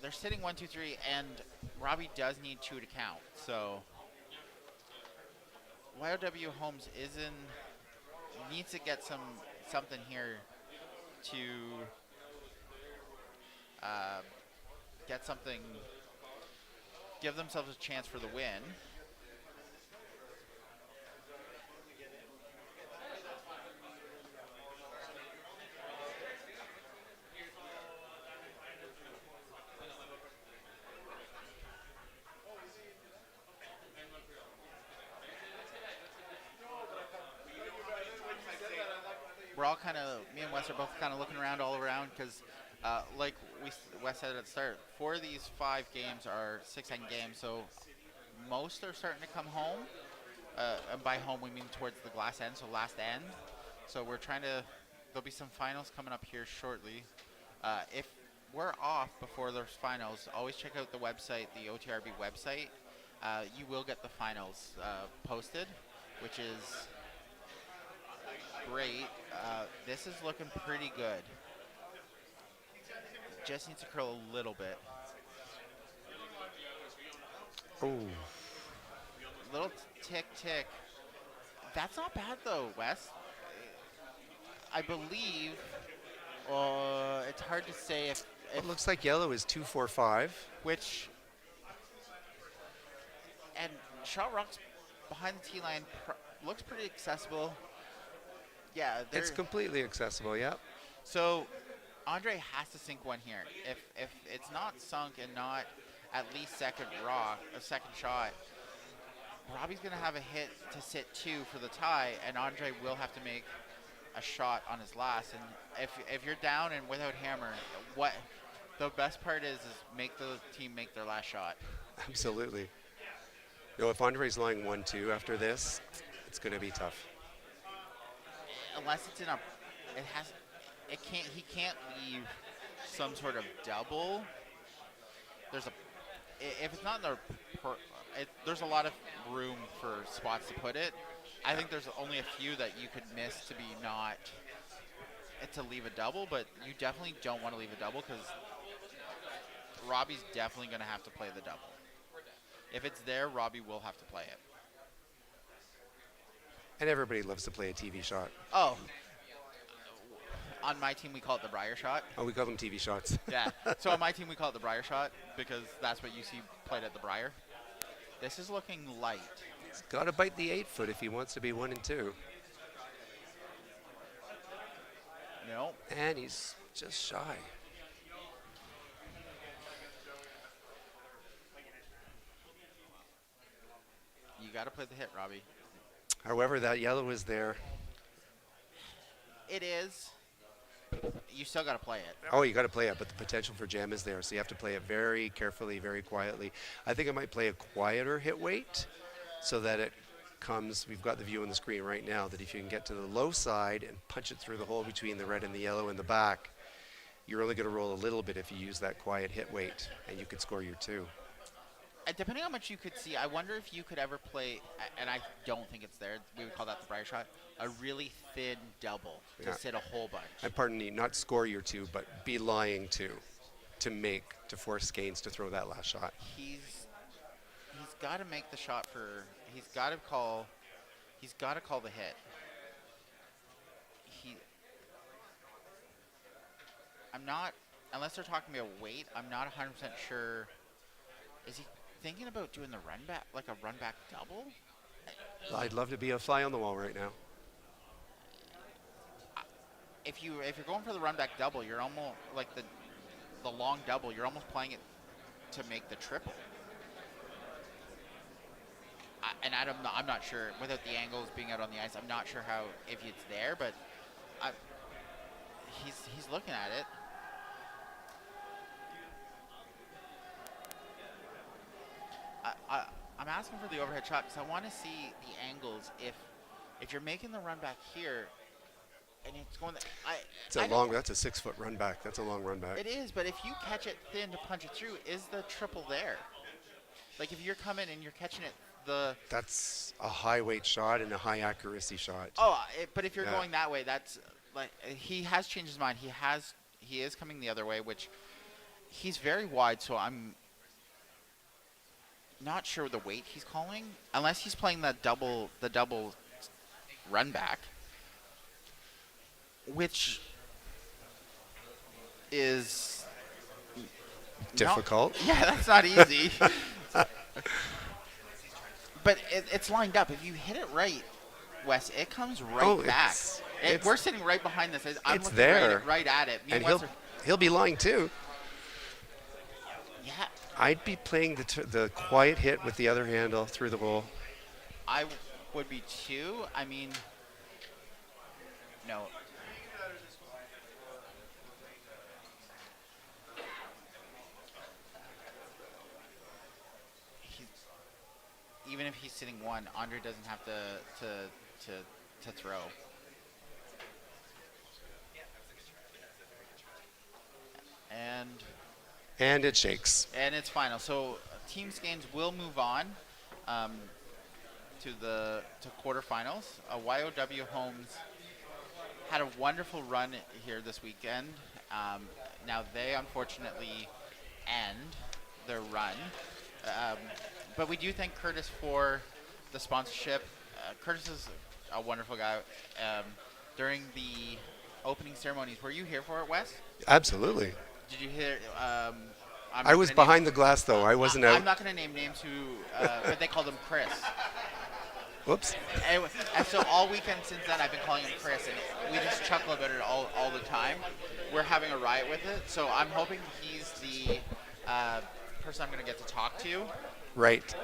They're sitting 1, 2, 3, and Robbie does need 2 to count. So YOW Holmes needs to get something here to get something, give themselves a chance for the win. We're all me and Wes are both kind of looking around all around because like Wes said at the start, 4 of these 5 games are 6-end games, so most are starting to come home. And by home, we mean towards the glass end, so last end. So we're trying to. There'll be some finals coming up here shortly. If we're off before those finals, always check out the website, the OTRB website. You will get the finals posted, which is great. This is looking pretty good. Just needs to curl a little bit. Oh, Little tick tick. That's not bad though, Wes. I believe. It's hard to say if it looks like yellow is 2-4-5. which and shot rocks behind the tee line looks pretty accessible. Yeah, It's completely accessible. Yep. so Andre has to sink one here. If it's not sunk and not at least second shot, Robbie's gonna have a hit to sit 2 for the tie, and Andre will have to make a shot on his last. And if you're down and without hammer, what the best part is make the team make their last shot. Absolutely. If Andre's lying 1-2 after this, it's going to be tough. Unless it's in a, he can't leave some sort of double. If it's not in there's a lot of room for spots to put it. I think there's only a few that you could miss to be not to leave a double, but you definitely don't want to leave a double because Robbie's definitely going to have to play the double. If it's there, Robbie will have to play it. And everybody loves to play a TV shot. Oh, on my team we call it the Briar shot. Oh, we call them TV shots. Yeah. So on my team we call it the Briar shot because that's what you see played at the Briar. This is looking light. He's got to bite the 8-foot if he wants to be 1-2. No. And he's just shy. You got to play the hit, Robbie. However, that yellow is there. It is. You still got to play it. Oh, you got to play it, but the potential for jam is there, so you have to play it very carefully, very quietly. I think I might play a quieter hit weight so that it comes, we've got the view on the screen right now, that if you can get to the low side and punch it through the hole between the red and the yellow in the back, you're only going to roll a little bit if you use that quiet hit weight, and you could score your 2. Depending on how much you could see, I wonder if you could ever play, and I don't think it's there, we would call that the Briar shot, a really thin double to sit a whole bunch. And pardon me, not score your 2, but be lying to force Gaines to throw that last shot. He's got to make the shot for, he's got to call the hit. I'm not, unless they're talking about weight, I'm not 100% sure. Is he thinking about doing the run back, like a run back double? I'd love to be a fly on the wall right now. If you're going for the run back double, you're almost like the long double. You're almost playing it to make the triple. And I'm not sure without the angles being out on the ice. I'm not sure if it's there, but he's looking at it. I'm asking for the overhead shot because I want to see the angles. If you're making the run back here, and it's going, That's a 6-foot run back. That's a long run back. It is, but if you catch it thin to punch it through, is the triple there? Like if you're coming and you're catching it, that's a high weight shot and a high accuracy shot. Oh, but if you're going that way, that's like he has changed his mind. He is coming the other way, which he's very wide. So I'm not sure the weight he's calling, unless he's playing the double run back, which is difficult. That's not easy. But it's lined up. If you hit it right, Wes, it comes right back. We're sitting right behind this. I'm it's looking there. right at it. And he'll be lying too. Yeah. I'd be playing the quiet hit with the other handle through the hole. I would be too. I mean, no. even if he's sitting one, Andre doesn't have to throw. And And it shakes. it's final. So Team Skanes will move on um, to quarterfinals. YOW Homes had a wonderful run here this weekend. Now they unfortunately end their run, but we do thank Curtis for the sponsorship. Curtis is a wonderful guy. During the opening ceremonies, were you here for it, Wes? Absolutely. Did you hear? I was behind the glass, though. I wasn't out. I'm not going to name names but they called him Chris. Whoops. And so all weekend since then, I've been calling him Chris, and we just chuckle about it all the time. We're having a riot with it, so I'm hoping he's the person I'm going to get to talk to. Right.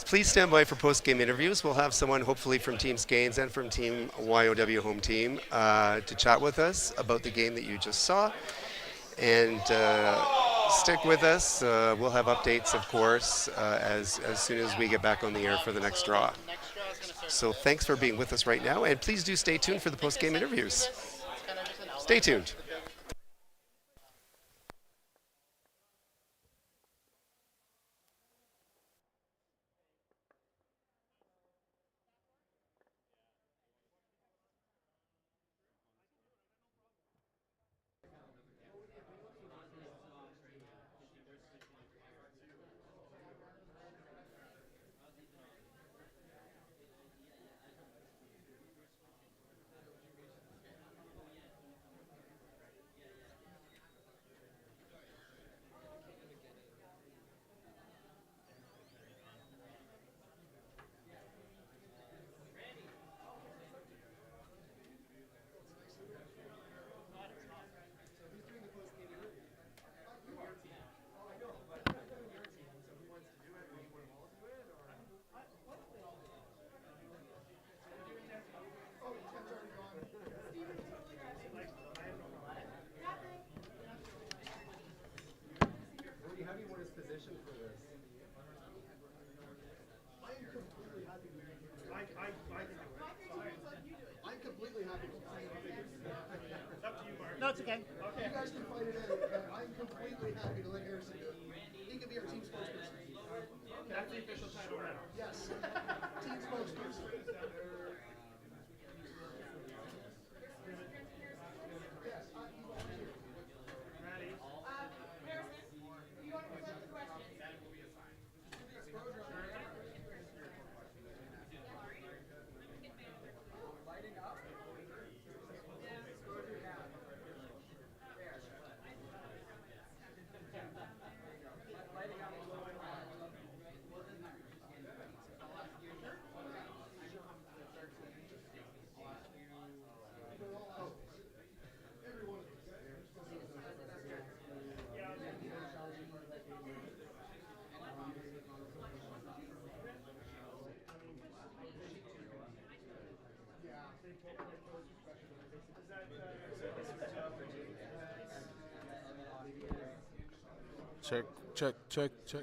Please stand by for post-game interviews. We'll have someone, hopefully from Team Skanes and from Team YOW Home Team, to chat with us about the game that you just saw. And stick with us. We'll have updates, of course, as soon as we get back on the air for the next draw. So thanks for being with us right now, and please do stay tuned for the post-game interviews. Stay tuned. No, it's okay. You guys can fight it out, but I'm completely happy to let Harrison do it. He can be our team spokesperson. That's the official title now. Yes. Team spokesperson. Yes, he volunteered. Ready? Check, check, check, check.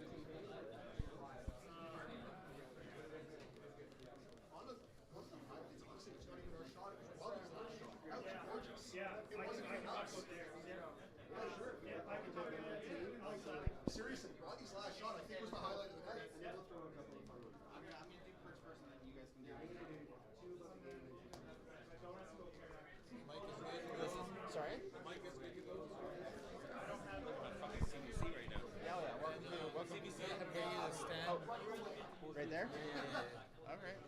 Seriously, Rodney's last shot, I think, was the highlight of the night. Sorry? Right there? All right.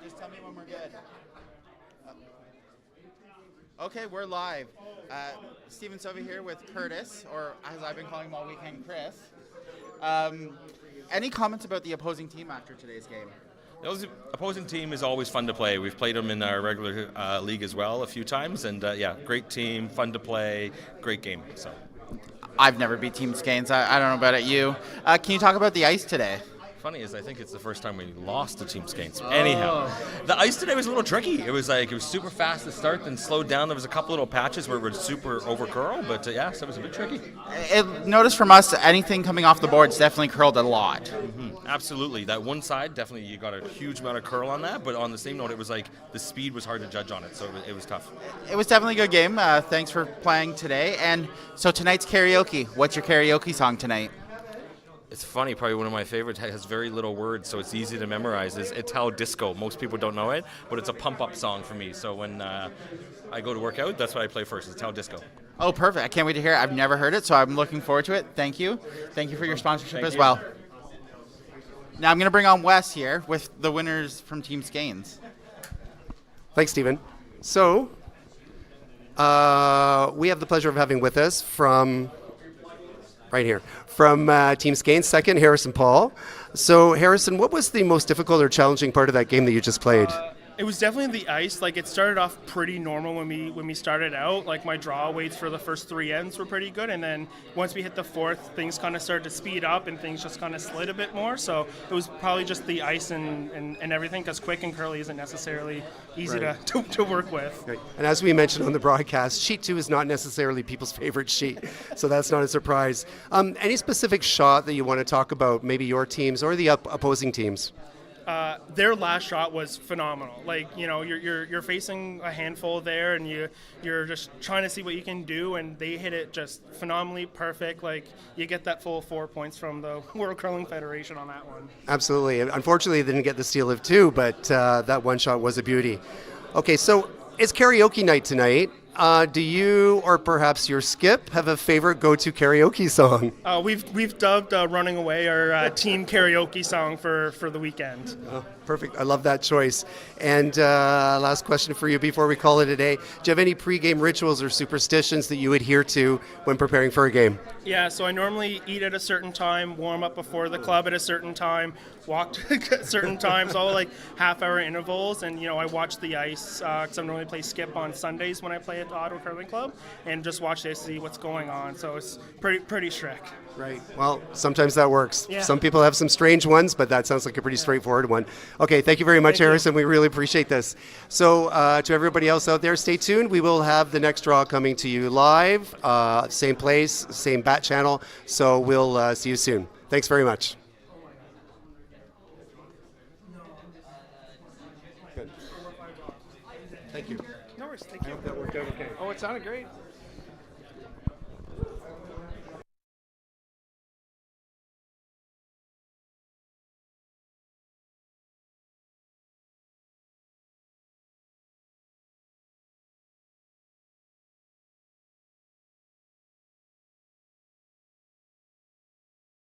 Just tell me when we're good. Okay, we're live. Steven Sovey here with Curtis, or as I've been calling him all weekend, Chris. Any comments about the opposing team after today's game? The opposing team is always fun to play. We've played them in our regular league as well a few times, and great team, fun to play, great game. So, I've never beat Team Skanes. I don't know about it. You? Can you talk about the ice today? funny is I think it's the first time we lost to Team Skates. Anyhow, the ice today was a little tricky. It was super fast to start, then slowed down. There was a couple little patches where it was super over curl, but so it was a bit tricky. Notice from us, anything coming off the boards definitely curled a lot. Absolutely. That one side, definitely you got a huge amount of curl on that, but on the same note, it was like the speed was hard to judge on it, so it was tough. It was definitely a good game. Thanks for playing today. And so tonight's karaoke. What's your karaoke song tonight? It's funny, probably one of my favorites. It has very little words, so it's easy to memorize. Is Ital Disco. Most people don't know it, but it's a pump-up song for me. So when I go to work out, that's what I play first, is Ital Disco. Oh, perfect. I can't wait to hear it. I've never heard it, so I'm looking forward to it. Thank you. Thank you for your sponsorship as well. Now I'm going to bring on Wes here with the winners from Team Skanes. Thanks, Stephen. So, we have the pleasure of having with us from right here, from Team Skanes, second, Harrison Paul. So, Harrison, what was the most difficult or challenging part of that game that you just played? It was definitely the ice. Like, it started off pretty normal when we started out. Like, my draw weights for the first 3 ends were pretty good, and then once we hit the fourth, things kind of started to speed up and things just kind of slid a bit more. So it was probably just the ice and everything, because quick and curly isn't necessarily easy to work with. Right. And as we mentioned on the broadcast, Sheet 2 is not necessarily people's favorite sheet, so that's not a surprise. Any specific shot that you want to talk about, maybe your teams or the opposing teams? Their last shot was phenomenal. Like, you know, you're facing a handful there, and you're just trying to see what you can do, and they hit it just phenomenally perfect. Like, you get that full 4 points from the World Curling Federation on that one. Absolutely. Unfortunately, they didn't get the steal of 2, but that one shot was a beauty. Okay, so it's karaoke night tonight. Do you, or perhaps your skip, have a favorite go-to karaoke song? We've dubbed "Running Away" our team karaoke song for the weekend. Oh, perfect. I love that choice. And last question for you before we call it a day. Do you have any pre-game rituals or superstitions that you adhere to when preparing for a game? Yeah, so I normally eat at a certain time, warm up before the club at a certain time, walk at certain times, all like half-hour intervals. And, you know, I watch the ice because I normally play skip on Sundays when I play at the Ottawa Curling Club, and just watch to see what's going on. So it's pretty strict. Right. Well, sometimes that works. Yeah. Some people have some strange ones, but that sounds like a pretty straightforward one. Okay, thank you very much, Harrison. We really appreciate this. So to everybody else out there, stay tuned. We will have the next draw coming to you live, same place, same bat channel. So we'll see you soon. Thanks very much. Good. Thank you. No worries. Thank you. That worked out okay. Oh, it sounded great.